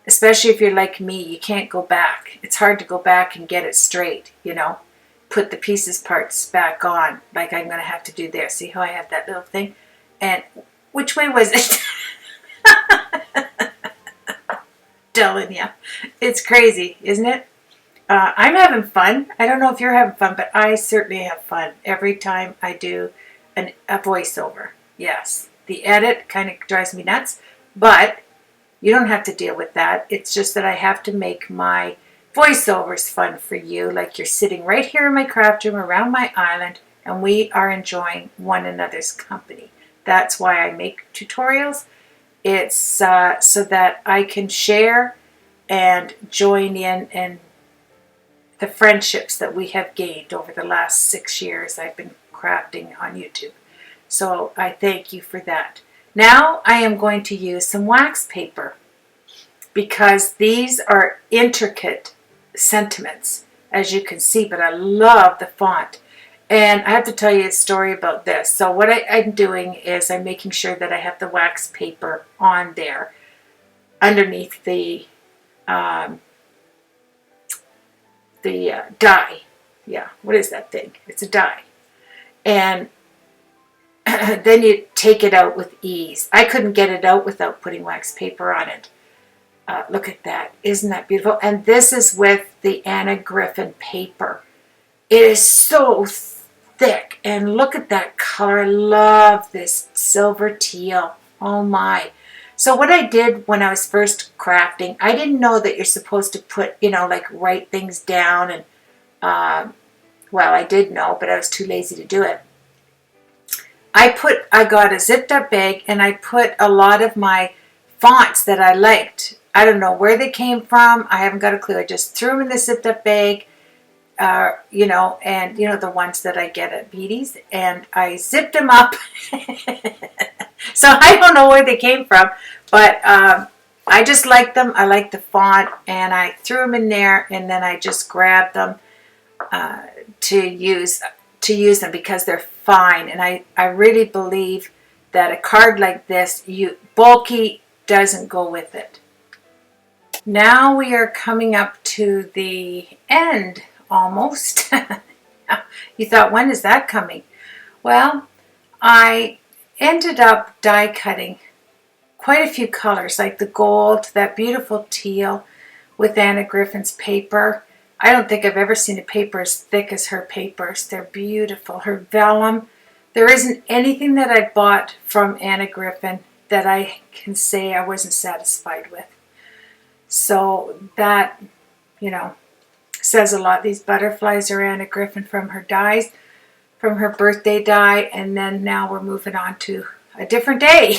[SPEAKER 1] Especially if you're like me, you can't go back. It's hard to go back and get it straight, you know. Put the pieces parts back on, like I'm going to have to do there. See how I have that little thing? And which way was it? Telling you. It's crazy, isn't it? I'm having fun. I don't know if you're having fun, but I certainly have fun every time I do a voiceover. Yes, the edit kind of drives me nuts, but you don't have to deal with that. It's just that I have to make my voiceovers fun for you, like you're sitting right here in my craft room around my island, and we are enjoying one another's company. That's why I make tutorials. It's so that I can share and join in and the friendships that we have gained over the last 6 years I've been crafting on YouTube. So I thank you for that. Now I am going to use some wax paper because these are intricate sentiments, as you can see, but I love the font. And I have to tell you a story about this. So what I'm doing is I'm making sure that I have the wax paper on there underneath the die. Yeah, what is that thing? It's a die. And then you take it out with ease. I couldn't get it out without putting wax paper on it. Look at that. Isn't that beautiful? And this is with the Anna Griffin paper. It is so thick. And look at that color. I love this silver teal. Oh my. So what I did when I was first crafting, I didn't know that you're supposed to put, you know, like write things down. And, well, I did know, but I was too lazy to do it. I got a zipped up bag and I put a lot of my fonts that I liked. I don't know where they came from. I haven't got a clue. I just threw them in the zipped up bag, you know, and you know, the ones that I get at Beatty's, and I zipped them up. So I don't know where they came from, but I just liked them. I liked the font, and I threw them in there, and then I just grabbed them to use them because they're fine. And I really believe that a card like this, bulky doesn't go with it. Now we are coming up to the end almost. You thought, when is that coming? Well, I ended up die cutting quite a few colors, like the gold, that beautiful teal with Anna Griffin's paper. I don't think I've ever seen a paper as thick as her papers. They're beautiful. Her vellum. There isn't anything that I bought from Anna Griffin that I can say I wasn't satisfied with. So that, you know, says a lot. These butterflies are Anna Griffin from her dies, from her birthday die, and then now we're moving on to a different day.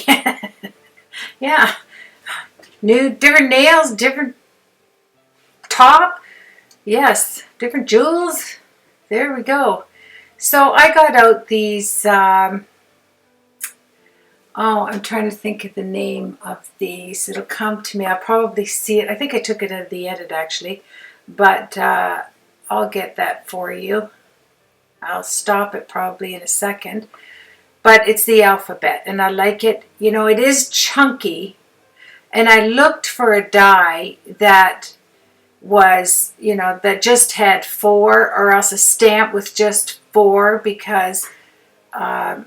[SPEAKER 1] Yeah. Different nails, different top. Yes, different jewels. There we go. So I got out these, I'm trying to think of the name of these. It'll come to me. I'll probably see it. I think I took it out of the edit actually, but I'll get that for you. I'll stop it probably in a second. But it's the alphabet, and I like it. You know, it is chunky, and I looked for a die that was, you know, that just had 4, or else a stamp with just 4, because I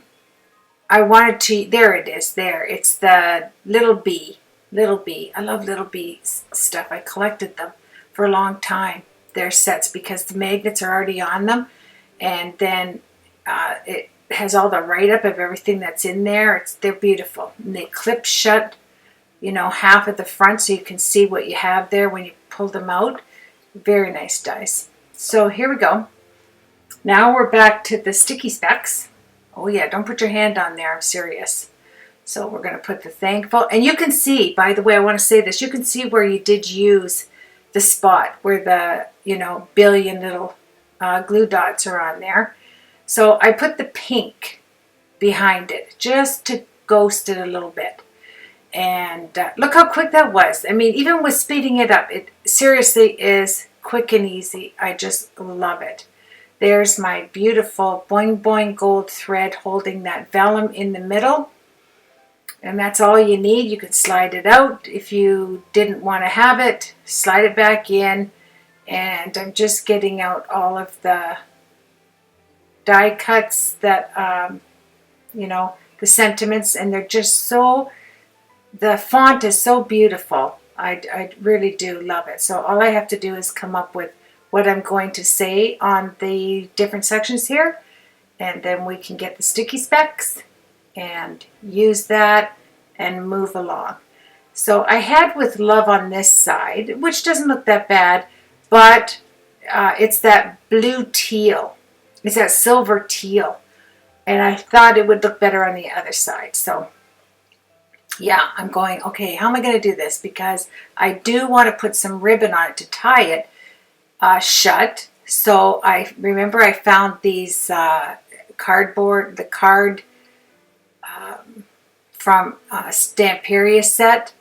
[SPEAKER 1] wanted to, there it is, there. It's the little B. Little B. I love little B stuff. I collected them for a long time. They're sets because the magnets are already on them, and then it has all the write-up of everything that's in there. They're beautiful. And they clip shut you know, half at the front so you can see what you have there when you pull them out. Very nice dies. So here we go. Now we're back to the sticky specs. Oh yeah, don't put your hand on there, I'm serious. So we're going to put the thankful, and you can see, by the way, I want to say this, you can see where you did use the spot where the, you know, billion little glue dots are on there. So I put the pink behind it just to ghost it a little bit. And look how quick that was. I mean, even with speeding it up, it seriously is quick and easy. I just love it. There's my beautiful boing boing gold thread holding that vellum in the middle. And that's all you need. You can slide it out. If you didn't want to have it, slide it back in. And I'm just getting out all of the die cuts that, you know, the sentiments. And they're just so, the font is so beautiful. I really do love it. So all I have to do is come up with what I'm going to say on the different sections here. And then we can get the sticky specs and use that and move along. So I had with love on this side, which doesn't look that bad, but it's that blue teal. It's that silver teal. And I thought it would look better on the other side. So yeah, I'm going, okay, how am I going to do this? Because I do want to put some ribbon on it to tie it shut. So I remember I found these cardboard, the card from Stamperia set.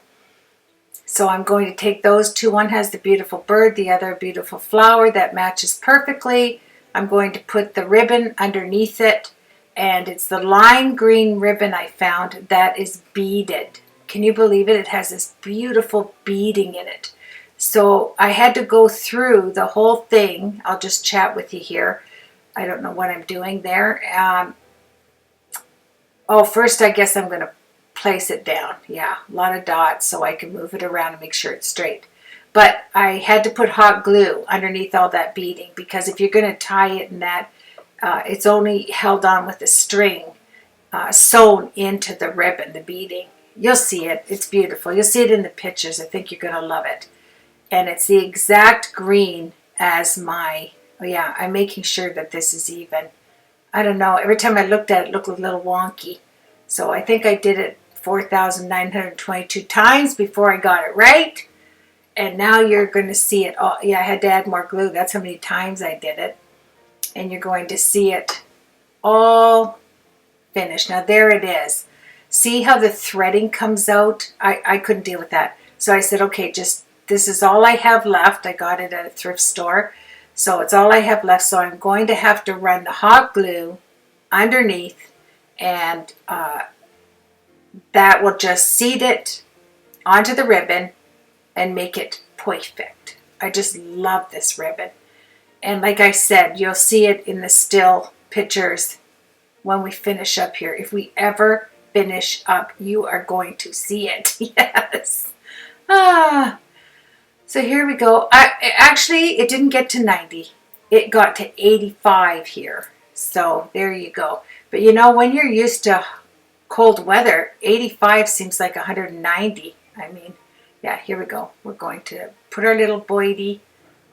[SPEAKER 1] So I'm going to take those two. One has the beautiful bird, the other a beautiful flower that matches perfectly. I'm going to put the ribbon underneath it, and it's the lime green ribbon I found that is beaded. Can you believe it? It has this beautiful beading in it. So I had to go through the whole thing. I'll just chat with you here. I don't know what I'm doing there. Oh, first I guess I'm going to place it down. Yeah, a lot of dots so I can move it around and make sure it's straight. But I had to put hot glue underneath all that beading, because if you're going to tie it in that, it's only held on with a string sewn into the ribbon, the beading. You'll see it. It's beautiful. You'll see it in the pictures. I think you're going to love it. And it's the exact green as my, oh yeah, I'm making sure that this is even. I don't know. Every time I looked at it, it looked a little wonky. So I think I did it 4,922 times before I got it right. And now you're going to see it. Oh, yeah, I had to add more glue. That's how many times I did it. And you're going to see it all finished. Now there it is. See how the threading comes out? I couldn't deal with that. So I said, okay, just this is all I have left. I got it at a thrift store. So it's all I have left. So I'm going to have to run the hot glue underneath, and that will just seat it onto the ribbon and make it perfect. I just love this ribbon. And like I said, you'll see it in the still pictures when we finish up here. If we ever finish up, you are going to see it. Yes. So here we go. Actually, it didn't get to 90. It got to 85 here. So there you go. But you know, when you're used to cold weather, 85 seems like 190. I mean, yeah, here we go. We're going to put our little boydie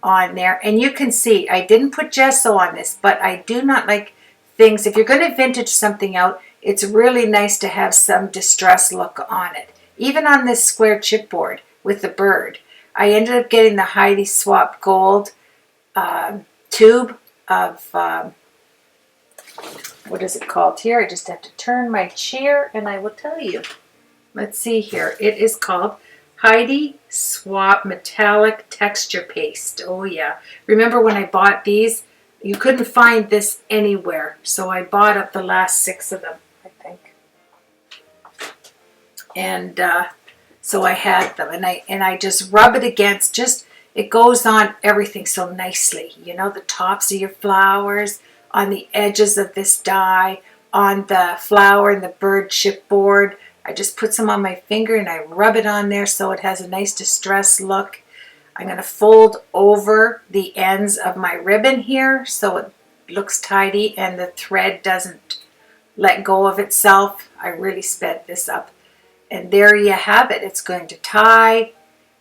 [SPEAKER 1] on there. And you can see, I didn't put gesso on this, but I do not like things. If you're going to vintage something out, it's really nice to have some distress look on it. Even on this square chipboard with the bird, I ended up getting the Heidi Swap Gold tube of, what is it called here? I just have to turn my chair and I will tell you. Let's see here. It is called Heidi Swap Metallic Texture Paste. Oh yeah. Remember when I bought these? You couldn't find this anywhere. So I bought up the last 6 of them, I think. And so I had them, and I just rub it against, just, it goes on everything so nicely. You know, the tops of your flowers, on the edges of this die, on the flower and the bird chipboard. I just put some on my finger and I rub it on there so it has a nice distressed look. I'm going to fold over the ends of my ribbon here so it looks tidy and the thread doesn't let go of itself. I really sped this up. And there you have it. It's going to tie,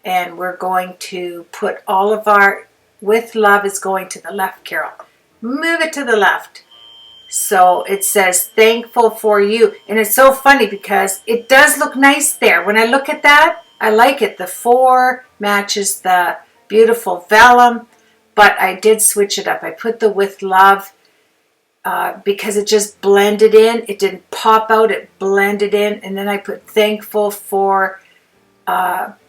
[SPEAKER 1] and we're going to put all of our with love is going to the left, Carol. Move it to the left. So it says thankful for you. And it's so funny because it does look nice there. When I look at that, I like it. The 4 matches the beautiful vellum, but I did switch it up. I put the with love because it just blended in. It didn't pop out, it blended in. And then I put thankful for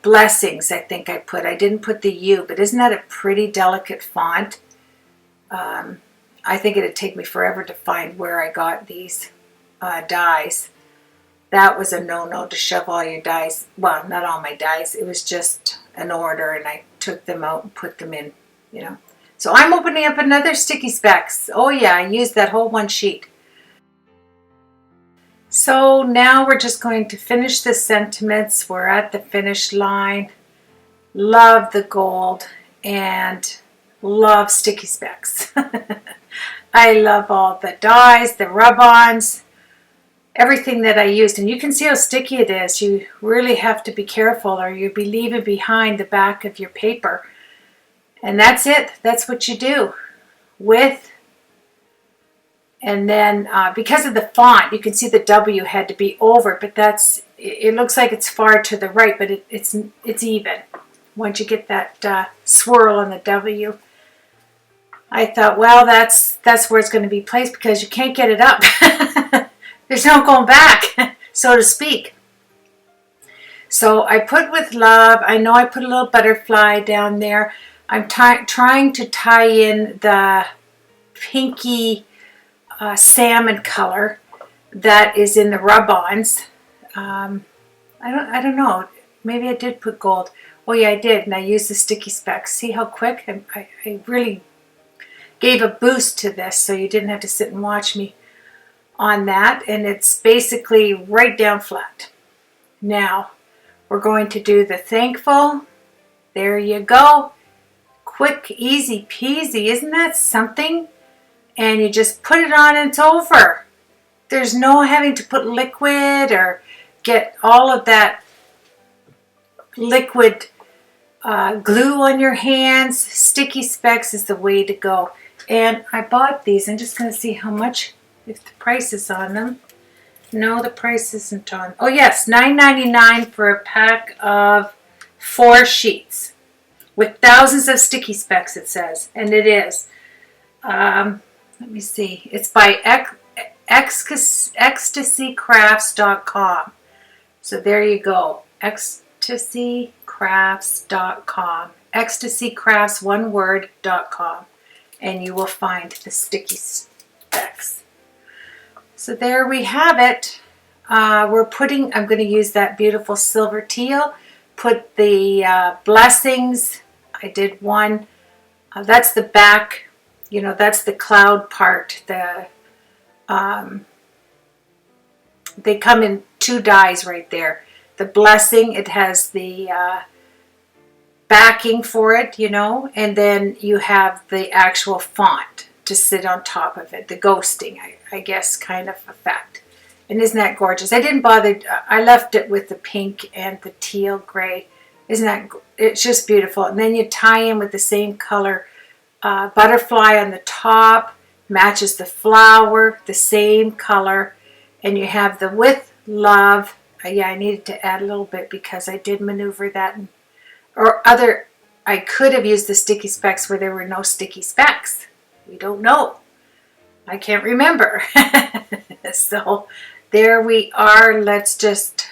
[SPEAKER 1] blessings, I think I put. I didn't put the U, but isn't that a pretty delicate font? I think it'd take me forever to find where I got these dies. That was a no-no, to shove all your dies. Well, not all my dies. It was just an order, and I took them out and put them in, you know. So I'm opening up another sticky specs. Oh yeah, I used that whole one sheet. So now we're just going to finish the sentiments. We're at the finish line. Love the gold and love sticky specs. I love all the dies, the rub-ons, everything that I used. And you can see how sticky it is. You really have to be careful or you'll be leaving behind the back of your paper. And that's it. That's what you do with. And then because of the font, you can see the W had to be over, but it looks like it's far to the right, but it's even. Once you get that swirl on the W, I thought, well, that's where it's going to be placed because you can't get it up. There's no going back, so to speak. So I put with love. I know I put a little butterfly down there. I'm trying to tie in the pinky salmon color that is in the rub-ons. I don't know. Maybe I did put gold. Oh yeah, I did, and I used the sticky specs. See how quick? I really gave a boost to this, so you didn't have to sit and watch me on that. And it's basically right down flat. Now we're going to do the thankful. There you go. Quick, easy peasy. Isn't that something? And you just put it on and it's over. There's no having to put liquid or get all of that liquid glue on your hands. Sticky specs is the way to go. And I bought these. I'm just going to see how much, if the price is on them. No, the price isn't on. Oh yes, $9.99 for a pack of 4 sheets with thousands of sticky specs, it says. And it is. Let me see. It's by ecstasycrafts.com. So there you go. ecstasycrafts.com. ecstasycrafts, one word.com. And you will find the sticky specs. So there we have it. I'm going to use that beautiful silver teal. Put the blessings. I did one. That's the back. You know, that's the cloud part. They come in 2 dies right there. The blessing, it has the backing for it, you know, and then you have the actual font to sit on top of it. The ghosting, I guess, kind of effect. And isn't that gorgeous? I didn't bother. I left it with the pink and the teal gray. Isn't that? It's just beautiful. And then you tie in with the same color. Butterfly on the top matches the flower, the same color, and you have the with love. Yeah, I needed to add a little bit because I did maneuver that, I could have used the sticky specs where there were no sticky specs. We don't know. I can't remember. So there we are. Let's just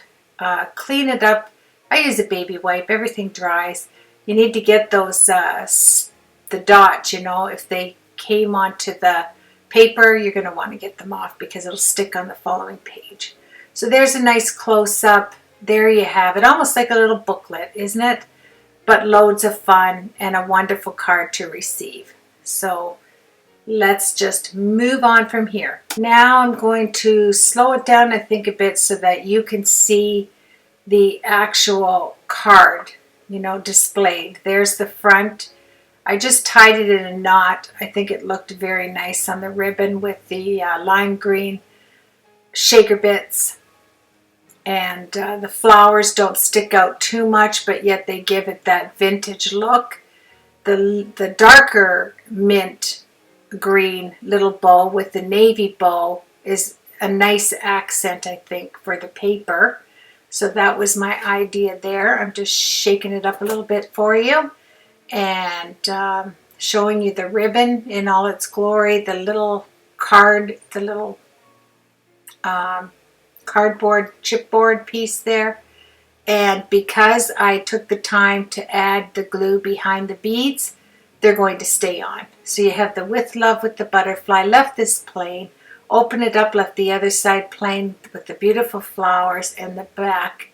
[SPEAKER 1] clean it up. I use a baby wipe. Everything dries. You need to get those the dots, you know, if they came onto the paper, you're going to want to get them off because it'll stick on the following page. So there's a nice close-up. There you have it. Almost like a little booklet, isn't it? But loads of fun and a wonderful card to receive. So let's just move on from here. Now I'm going to slow it down, I think, a bit so that you can see the actual card, you know, displayed. There's the front. I just tied it in a knot. I think it looked very nice on the ribbon with the lime green shaker bits. and the flowers don't stick out too much, but yet they give it that vintage look. The darker mint green little bow with the navy bow is a nice accent, I think, for the paper. So that was my idea there. I'm just shaking it up a little bit for you and showing you the ribbon in all its glory, the little cardboard chipboard piece there. And because I took the time to add the glue behind the beads, they're going to stay on. So you have the With Love with the butterfly. Left this plain, open it up, left the other side plain with the beautiful flowers and the back.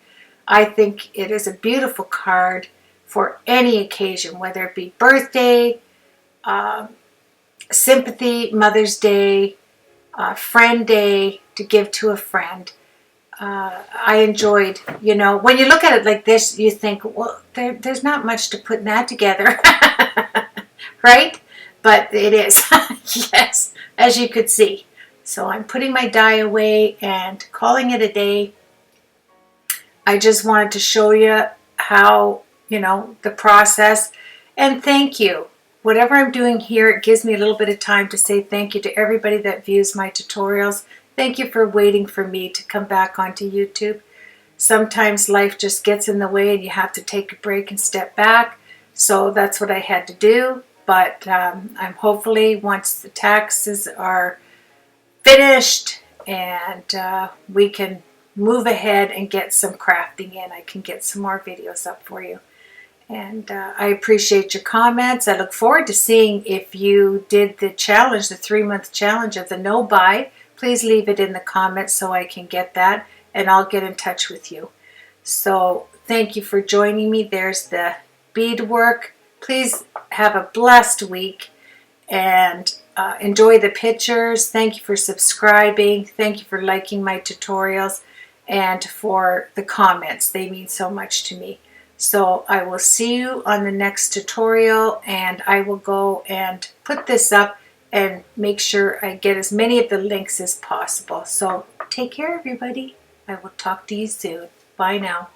[SPEAKER 1] I think it is a beautiful card for any occasion, whether it be birthday, sympathy, Mother's Day, friend day, to give to a friend. I enjoyed, you know, when you look at it like this, you think, well, there's not much to put that together, right? But it is, yes, as you could see. So I'm putting my die away and calling it a day. I just wanted to show you how, you know, the process, and thank you. Whatever I'm doing here, it gives me a little bit of time to say thank you to everybody that views my tutorials. Thank you for waiting for me to come back onto YouTube. Sometimes life just gets in the way and you have to take a break and step back. So that's what I had to do. But I'm hopefully, once the taxes are finished and we can move ahead and get some crafting in, I can get some more videos up for you. And I appreciate your comments. I look forward to seeing if you did the challenge, the 3-month challenge of the no buy. Please leave it in the comments so I can get that, and I'll get in touch with you. So thank you for joining me. There's the beadwork. Please have a blessed week and enjoy the pictures. Thank you for subscribing. Thank you for liking my tutorials and for the comments. They mean so much to me. So I will see you on the next tutorial, and I will go and put this up and make sure I get as many of the links as possible. So take care, everybody. I will talk to you soon. Bye now.